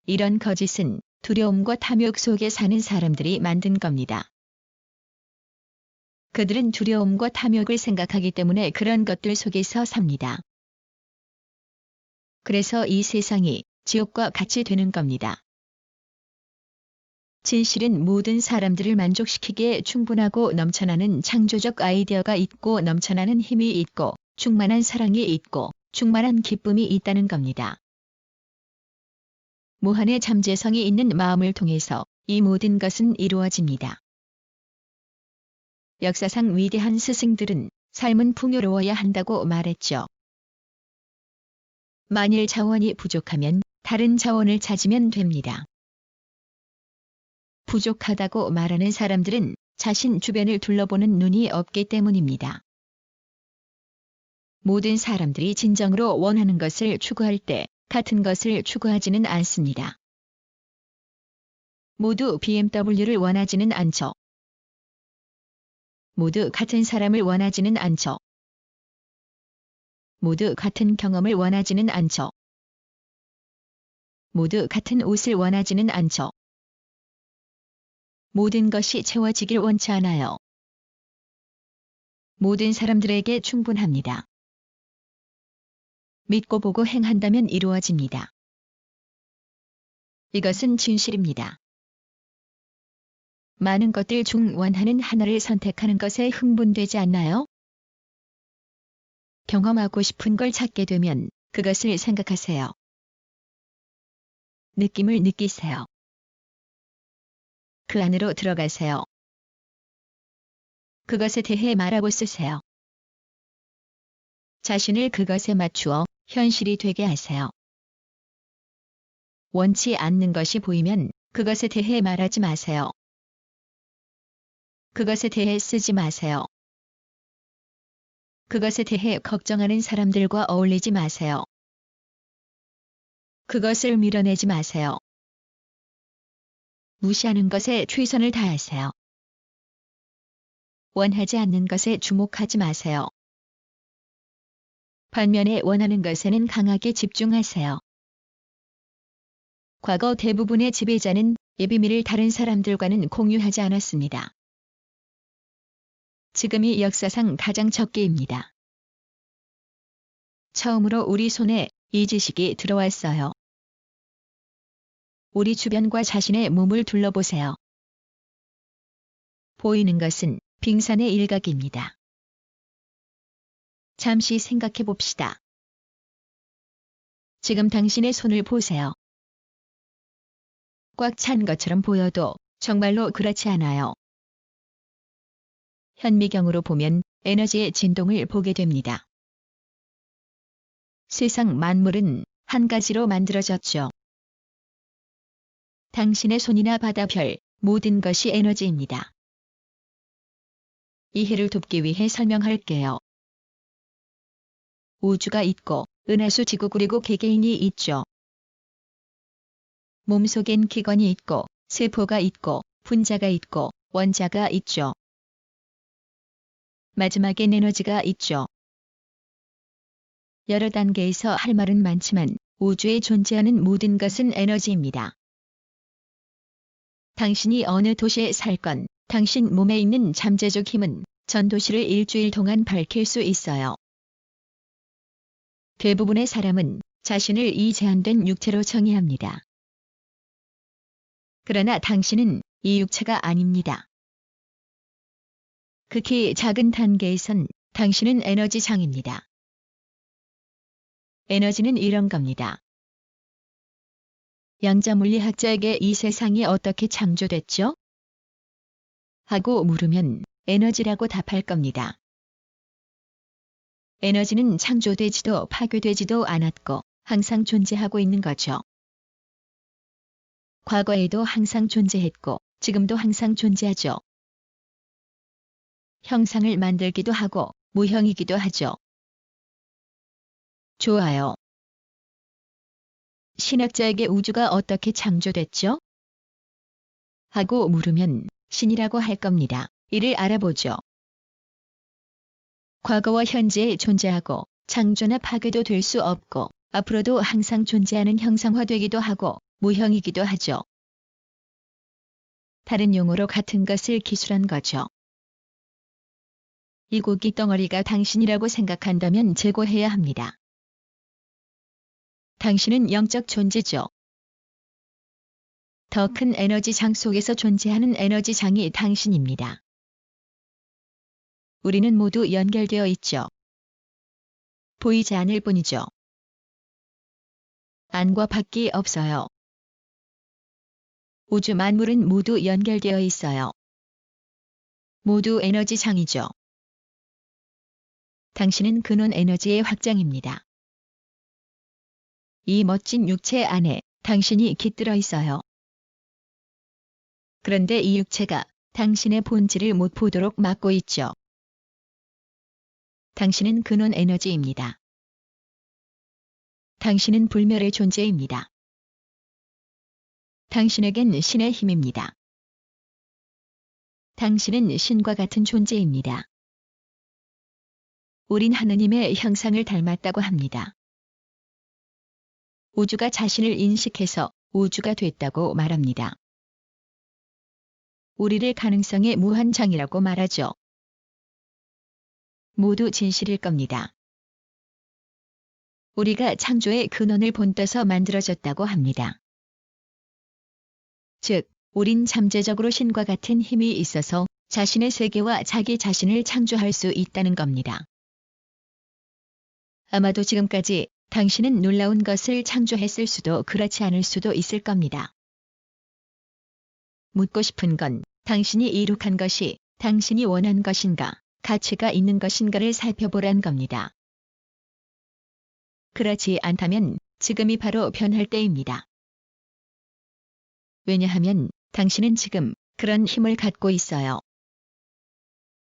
이런 거짓은 두려움과 탐욕 속에 사는 사람들이 만든 겁니다. 그들은 두려움과 탐욕을 생각하기 때문에 그런 것들 속에서 삽니다. 그래서 이 세상이 지옥과 같이 되는 겁니다. 진실은 모든 사람들을 만족시키기에 충분하고 넘쳐나는 창조적 아이디어가 있고 넘쳐나는 힘이 있고 충만한 사랑이 있고 충만한 기쁨이 있다는 겁니다. 무한의 잠재성이 있는 마음을 통해서 이 모든 것은 이루어집니다. 역사상 위대한 스승들은 삶은 풍요로워야 한다고 말했죠. 만일 자원이 부족하면 다른 자원을 찾으면 됩니다. 부족하다고 말하는 사람들은 자신 주변을 둘러보는 눈이 없기 때문입니다. 모든 사람들이 진정으로 원하는 것을 추구할 때 같은 것을 추구하지는 않습니다. 모두 BMW를 원하지는 않죠. 모두 같은 사람을 원하지는 않죠. 모두 같은 경험을 원하지는 않죠. 모두 같은 옷을 원하지는 않죠. 모든 것이 채워지길 원치 않아요. 모든 사람들에게 충분합니다. 믿고 보고 행한다면 이루어집니다. 이것은 진실입니다. 많은 것들 중 원하는 하나를 선택하는 것에 흥분되지 않나요? 경험하고 싶은 걸 찾게 되면 그것을 생각하세요. 느낌을 느끼세요. 그 안으로 들어가세요. 그것에 대해 말하고 쓰세요. 자신을 그것에 맞추어 현실이 되게 하세요. 원치 않는 것이 보이면 그것에 대해 말하지 마세요. 그것에 대해 쓰지 마세요. 그것에 대해 걱정하는 사람들과 어울리지 마세요. 그것을 밀어내지 마세요. 무시하는 것에 최선을 다하세요. 원하지 않는 것에 주목하지 마세요. 반면에 원하는 것에는 강하게 집중하세요. 과거 대부분의 지배자는 이 비밀을 다른 사람들과는 공유하지 않았습니다. 지금이 역사상 가장 적게입니다. 처음으로 우리 손에 이 지식이 들어왔어요. 우리 주변과 자신의 몸을 둘러보세요. 보이는 것은 빙산의 일각입니다. 잠시 생각해 봅시다. 지금 당신의 손을 보세요. 꽉 찬 것처럼 보여도 정말로 그렇지 않아요. 현미경으로 보면 에너지의 진동을 보게 됩니다. 세상 만물은 한 가지로 만들어졌죠. 당신의 손이나 바다별, 모든 것이 에너지입니다. 이해를 돕기 위해 설명할게요. 우주가 있고 은하수 지구 그리고 개개인이 있죠. 몸속엔 기관이 있고 세포가 있고 분자가 있고 원자가 있죠. 마지막엔 에너지가 있죠. 여러 단계에서 할 말은 많지만 우주에 존재하는 모든 것은 에너지입니다. 당신이 어느 도시에 살건 당신 몸에 있는 잠재적 힘은 전 도시를 일주일 동안 밝힐 수 있어요. 대부분의 사람은 자신을 이 제한된 육체로 정의합니다. 그러나 당신은 이 육체가 아닙니다. 극히 작은 단계에선 당신은 에너지장입니다. 에너지는 이런 겁니다. 양자물리학자에게 이 세상이 어떻게 창조됐죠? 하고 물으면 에너지라고 답할 겁니다. 에너지는 창조되지도 파괴되지도 않았고 항상 존재하고 있는 거죠. 과거에도 항상 존재했고 지금도 항상 존재하죠. 형상을 만들기도 하고 무형이기도 하죠. 좋아요. 신학자에게 우주가 어떻게 창조됐죠? 하고 물으면 신이라고 할 겁니다. 이를 알아보죠. 과거와 현재에 존재하고 창조나 파괴도 될 수 없고 앞으로도 항상 존재하는 형상화되기도 하고 무형이기도 하죠. 다른 용어로 같은 것을 기술한 거죠. 이 고기 덩어리가 당신이라고 생각한다면 제거해야 합니다. 당신은 영적 존재죠. 더 큰 에너지장 속에서 존재하는 에너지장이 당신입니다. 우리는 모두 연결되어 있죠. 보이지 않을 뿐이죠. 안과 밖이 없어요. 우주 만물은 모두 연결되어 있어요. 모두 에너지장이죠. 당신은 근원 에너지의 확장입니다. 이 멋진 육체 안에 당신이 깃들어 있어요. 그런데 이 육체가 당신의 본질을 못 보도록 막고 있죠. 당신은 근원 에너지입니다. 당신은 불멸의 존재입니다. 당신에겐 신의 힘입니다. 당신은 신과 같은 존재입니다. 우린 하느님의 형상을 닮았다고 합니다. 우주가 자신을 인식해서 우주가 됐다고 말합니다. 우리를 가능성의 무한장이라고 말하죠. 모두 진실일 겁니다. 우리가 창조의 근원을 본떠서 만들어졌다고 합니다. 즉, 우린 잠재적으로 신과 같은 힘이 있어서 자신의 세계와 자기 자신을 창조할 수 있다는 겁니다. 아마도 지금까지 당신은 놀라운 것을 창조했을 수도 그렇지 않을 수도 있을 겁니다. 묻고 싶은 건 당신이 이룩한 것이 당신이 원한 것인가, 가치가 있는 것인가를 살펴보란 겁니다. 그렇지 않다면 지금이 바로 변할 때입니다. 왜냐하면 당신은 지금 그런 힘을 갖고 있어요.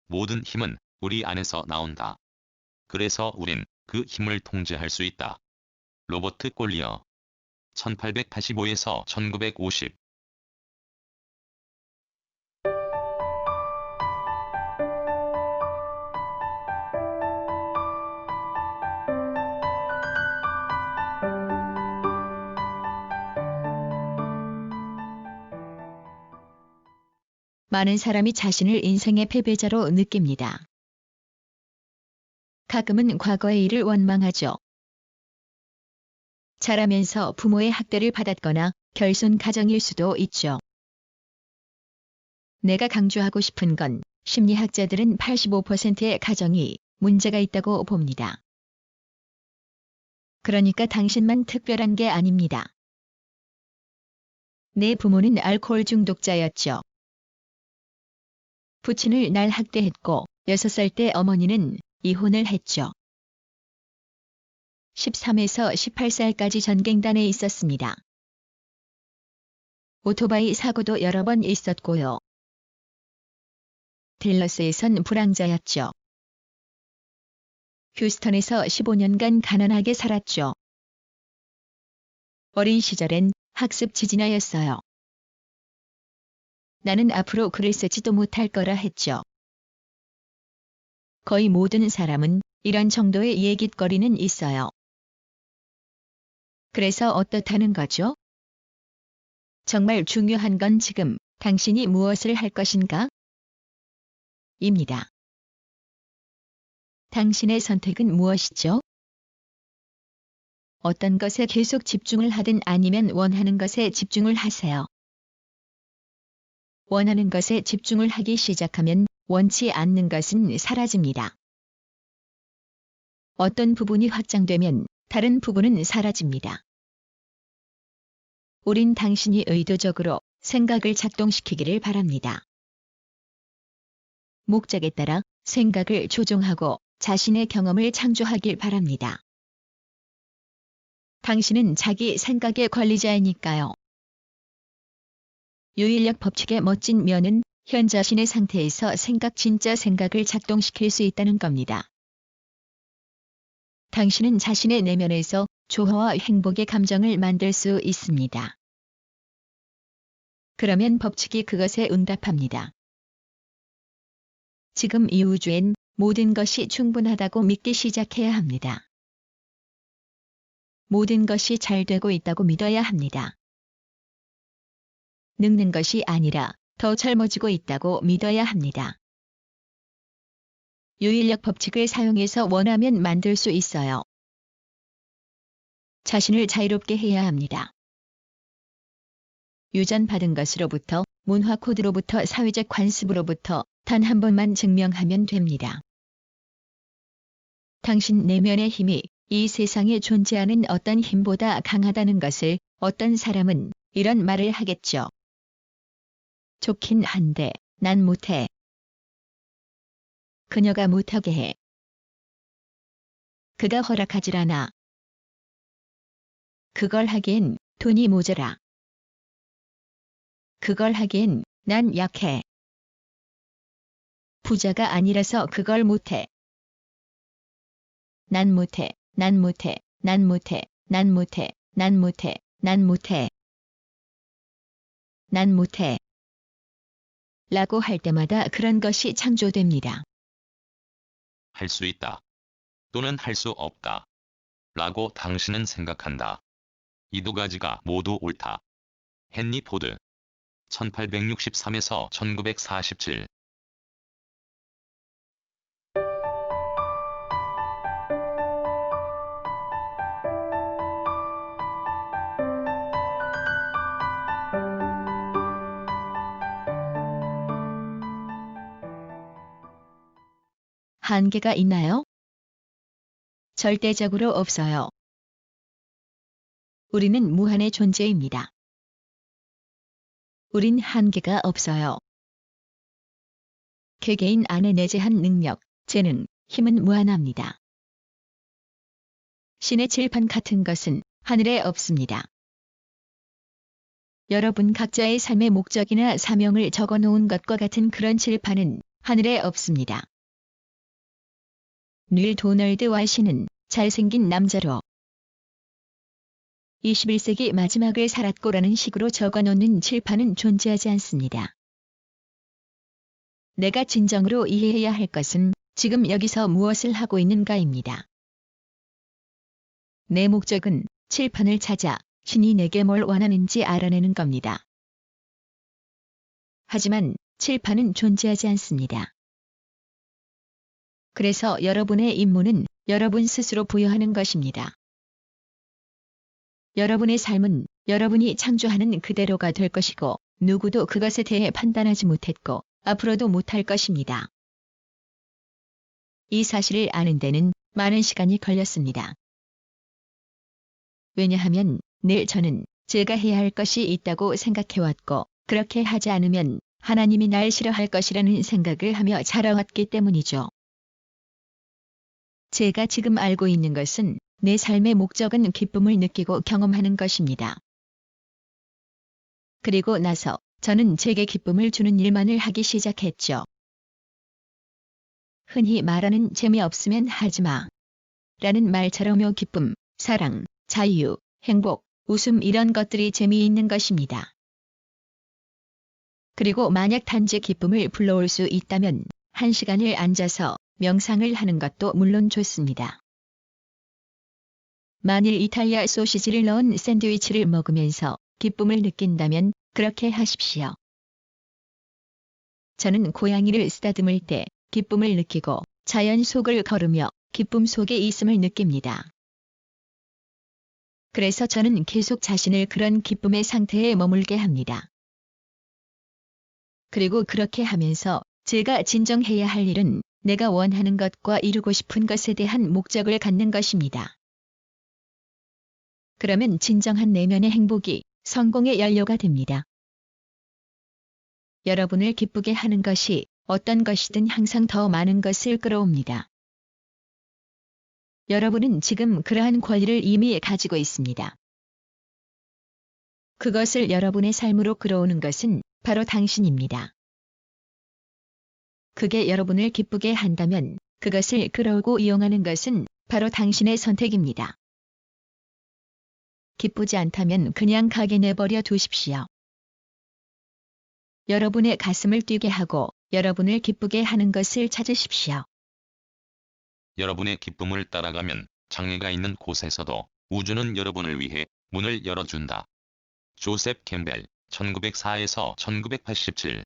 모든 힘은 우리 안에서 나온다. 그래서 우린 그 힘을 통제할 수 있다. 로버트 골리어 1885에서 1950. 많은 사람이 자신을 인생의 패배자로 느낍니다. 가끔은 과거의 일을 원망하죠. 자라면서 부모의 학대를 받았거나 결손 가정일 수도 있죠. 내가 강조하고 싶은 건 심리학자들은 85%의 가정이 문제가 있다고 봅니다. 그러니까 당신만 특별한 게 아닙니다. 내 부모는 알코올 중독자였죠. 부친을 날 학대했고 6살 때 어머니는 이혼을 했죠. 13에서 18살까지 전갱단에 있었습니다. 오토바이 사고도 여러 번 있었고요. 댈러스에선 불황자였죠. 휴스턴에서 15년간 가난하게 살았죠. 어린 시절엔 학습 지진아였어요. 나는 앞으로 글을 쓰지도 못할 거라 했죠. 거의 모든 사람은 이런 정도의 얘깃거리는 있어요. 그래서 어떻다는 거죠? 정말 중요한 건 지금 당신이 무엇을 할 것인가? 입니다. 당신의 선택은 무엇이죠? 어떤 것에 계속 집중을 하든 아니면 원하는 것에 집중을 하세요. 원하는 것에 집중을 하기 시작하면 원치 않는 것은 사라집니다. 어떤 부분이 확장되면 다른 부분은 사라집니다. 우린 당신이 의도적으로 생각을 작동시키기를 바랍니다. 목적에 따라 생각을 조종하고 자신의 경험을 창조하길 바랍니다. 당신은 자기 생각의 관리자이니까요. 유인력 법칙의 멋진 면은 현 자신의 상태에서 진짜 생각을 작동시킬 수 있다는 겁니다. 당신은 자신의 내면에서 조화와 행복의 감정을 만들 수 있습니다. 그러면 법칙이 그것에 응답합니다. 지금 이 우주엔 모든 것이 충분하다고 믿기 시작해야 합니다. 모든 것이 잘 되고 있다고 믿어야 합니다. 늙는 것이 아니라 더 젊어지고 있다고 믿어야 합니다. 유인력 법칙을 사용해서 원하면 만들 수 있어요. 자신을 자유롭게 해야 합니다. 유전받은 것으로부터, 문화 코드로부터, 사회적 관습으로부터 단 한 번만 증명하면 됩니다. 당신 내면의 힘이 이 세상에 존재하는 어떤 힘보다 강하다는 것을 어떤 사람은 이런 말을 하겠죠. 좋긴 한데 난 못해. 그녀가 못하게 해. 그가 허락하질 않아. 그걸 하기엔 돈이 모자라. 그걸 하기엔 난 약해. 부자가 아니라서 그걸 못해. 난 못해, 난 못해, 난 못해, 난 못해, 난 못해, 난 못해. 난 못해. 라고 할 때마다 그런 것이 창조됩니다. 할 수 있다. 또는 할 수 없다. 라고 당신은 생각한다. 이 두 가지가 모두 옳다. 헨리 포드 1863에서 1947. 한계가 있나요? 절대적으로 없어요. 우리는 무한의 존재입니다. 우린 한계가 없어요. 개개인 안에 내재한 능력, 재능, 힘은 무한합니다. 신의 칠판 같은 것은 하늘에 없습니다. 여러분 각자의 삶의 목적이나 사명을 적어놓은 것과 같은 그런 칠판은 하늘에 없습니다. 닐 도널드 왈시는 잘생긴 남자로 21세기 마지막을 살았고라는 식으로 적어놓는 칠판은 존재하지 않습니다. 내가 진정으로 이해해야 할 것은 지금 여기서 무엇을 하고 있는가입니다. 내 목적은 칠판을 찾아 신이 내게 뭘 원하는지 알아내는 겁니다. 하지만 칠판은 존재하지 않습니다. 그래서 여러분의 임무는 여러분 스스로 부여하는 것입니다. 여러분의 삶은 여러분이 창조하는 그대로가 될 것이고 누구도 그것에 대해 판단하지 못했고 앞으로도 못할 것입니다. 이 사실을 아는 데는 많은 시간이 걸렸습니다. 왜냐하면 늘 저는 제가 해야 할 것이 있다고 생각해왔고 그렇게 하지 않으면 하나님이 날 싫어할 것이라는 생각을 하며 자라왔기 때문이죠. 제가 지금 알고 있는 것은 내 삶의 목적은 기쁨을 느끼고 경험하는 것입니다. 그리고 나서 저는 제게 기쁨을 주는 일만을 하기 시작했죠. 흔히 말하는 재미없으면 하지마 라는 말처럼요 기쁨, 사랑, 자유, 행복, 웃음 이런 것들이 재미있는 것입니다. 그리고 만약 단지 기쁨을 불러올 수 있다면 1시간을 앉아서 명상을 하는 것도 물론 좋습니다. 만일 이탈리아 소시지를 넣은 샌드위치를 먹으면서 기쁨을 느낀다면 그렇게 하십시오. 저는 고양이를 쓰다듬을 때 기쁨을 느끼고 자연 속을 걸으며 기쁨 속에 있음을 느낍니다. 그래서 저는 계속 자신을 그런 기쁨의 상태에 머물게 합니다. 그리고 그렇게 하면서 제가 진정해야 할 일은 내가 원하는 것과 이루고 싶은 것에 대한 목적을 갖는 것입니다. 그러면 진정한 내면의 행복이 성공의 연료가 됩니다. 여러분을 기쁘게 하는 것이 어떤 것이든 항상 더 많은 것을 끌어옵니다. 여러분은 지금 그러한 권리를 이미 가지고 있습니다. 그것을 여러분의 삶으로 끌어오는 것은 바로 당신입니다. 그게 여러분을 기쁘게 한다면 그것을 끌어오고 이용하는 것은 바로 당신의 선택입니다. 기쁘지 않다면 그냥 가게 내버려 두십시오. 여러분의 가슴을 뛰게 하고 여러분을 기쁘게 하는 것을 찾으십시오. 여러분의 기쁨을 따라가면 장애가 있는 곳에서도 우주는 여러분을 위해 문을 열어준다. 조셉 캠벨, 1904에서 1987.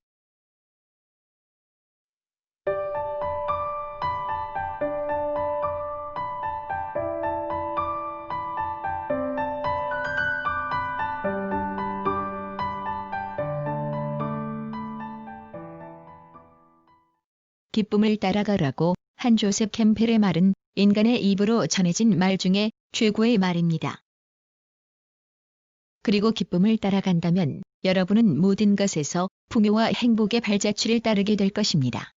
기쁨을 따라가라고 한 조셉 캠펠의 말은 인간의 입으로 전해진 말 중에 최고의 말입니다. 그리고 기쁨을 따라간다면 여러분은 모든 것에서 풍요와 행복의 발자취를 따르게 될 것입니다.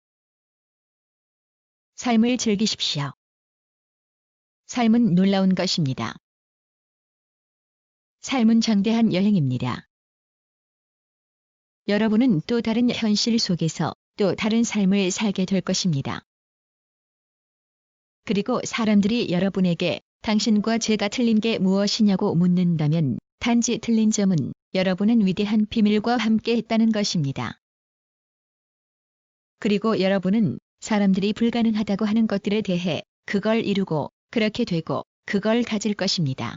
삶을 즐기십시오. 삶은 놀라운 것입니다. 삶은 장대한 여행입니다. 여러분은 또 다른 현실 속에서 또 다른 삶을 살게 될 것입니다. 그리고 사람들이 여러분에게 당신과 제가 틀린 게 무엇이냐고 묻는다면 단지 틀린 점은 여러분은 위대한 비밀과 함께 했다는 것입니다. 그리고 여러분은 사람들이 불가능하다고 하는 것들에 대해 그걸 이루고 그렇게 되고 그걸 가질 것입니다.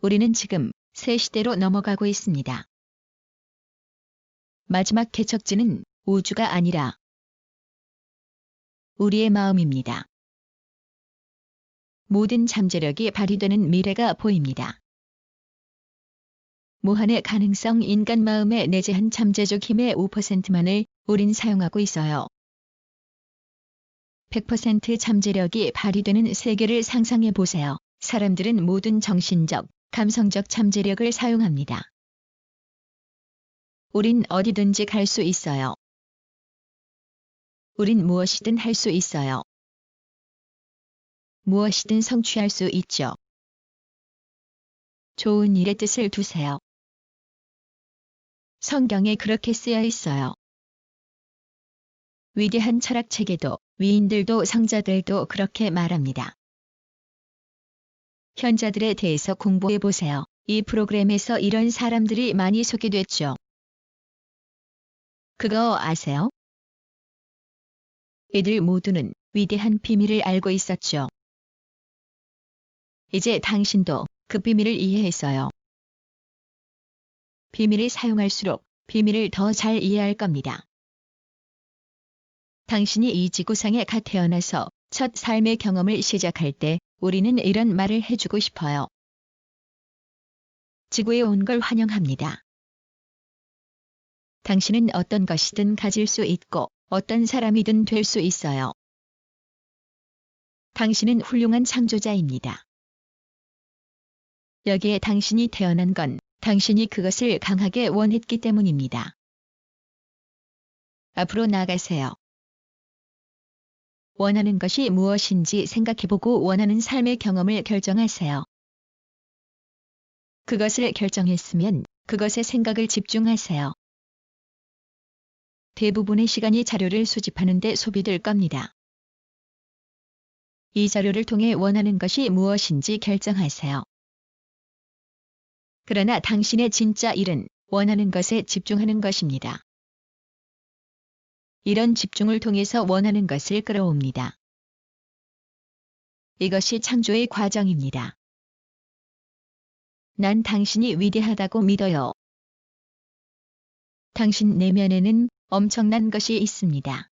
우리는 지금 새 시대로 넘어가고 있습니다. 마지막 개척지는 우주가 아니라 우리의 마음입니다. 모든 잠재력이 발휘되는 미래가 보입니다. 무한의 가능성 인간 마음에 내재한 잠재적 힘의 5%만을 우린 사용하고 있어요. 100% 잠재력이 발휘되는 세계를 상상해 보세요. 사람들은 모든 정신적, 감성적 잠재력을 사용합니다. 우린 어디든지 갈 수 있어요. 우린 무엇이든 할 수 있어요. 무엇이든 성취할 수 있죠. 좋은 일의 뜻을 두세요. 성경에 그렇게 쓰여 있어요. 위대한 철학 체계도 위인들도 성자들도 그렇게 말합니다. 현자들에 대해서 공부해 보세요. 이 프로그램에서 이런 사람들이 많이 소개됐죠. 그거 아세요? 이들 모두는 위대한 비밀을 알고 있었죠. 이제 당신도 그 비밀을 이해했어요. 비밀을 사용할수록 비밀을 더 잘 이해할 겁니다. 당신이 이 지구상에 갓 태어나서 첫 삶의 경험을 시작할 때 우리는 이런 말을 해주고 싶어요. 지구에 온 걸 환영합니다. 당신은 어떤 것이든 가질 수 있고 어떤 사람이든 될 수 있어요. 당신은 훌륭한 창조자입니다. 여기에 당신이 태어난 건 당신이 그것을 강하게 원했기 때문입니다. 앞으로 나아가세요. 원하는 것이 무엇인지 생각해보고 원하는 삶의 경험을 결정하세요. 그것을 결정했으면 그것에 생각을 집중하세요. 대부분의 시간이 자료를 수집하는 데 소비될 겁니다. 이 자료를 통해 원하는 것이 무엇인지 결정하세요. 그러나 당신의 진짜 일은 원하는 것에 집중하는 것입니다. 이런 집중을 통해서 원하는 것을 끌어옵니다. 이것이 창조의 과정입니다. 난 당신이 위대하다고 믿어요. 당신 내면에는 엄청난 것이 있습니다.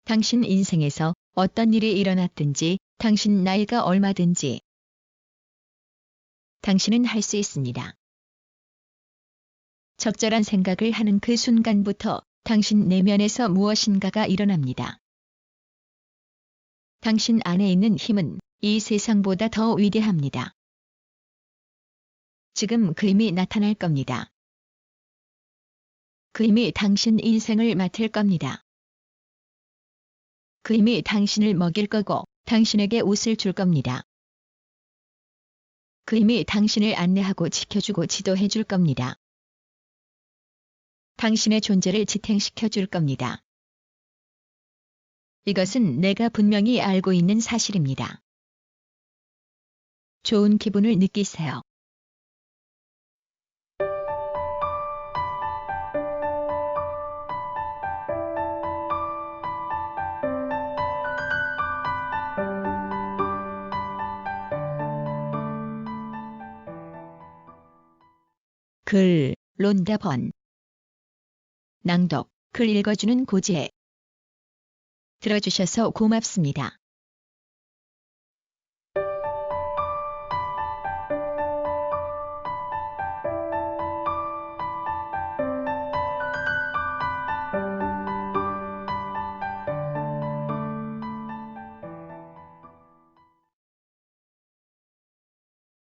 당신 인생에서 어떤 일이 일어났든지, 당신 나이가 얼마든지, 당신은 할 수 있습니다. 적절한 생각을 하는 그 순간부터 당신 내면에서 무엇인가가 일어납니다. 당신 안에 있는 힘은 이 세상보다 더 위대합니다. 지금 그 힘이 나타날 겁니다. 그 힘이 당신 인생을 맡을 겁니다. 그 힘이 당신을 먹일 거고 당신에게 옷을 줄 겁니다. 그 힘이 당신을 안내하고 지켜주고 지도해 줄 겁니다. 당신의 존재를 지탱시켜 줄 겁니다. 이것은 내가 분명히 알고 있는 사실입니다. 좋은 기분을 느끼세요. 글, 론다 번. 낭독, 글 읽어주는 고지혜. 들어주셔서 고맙습니다.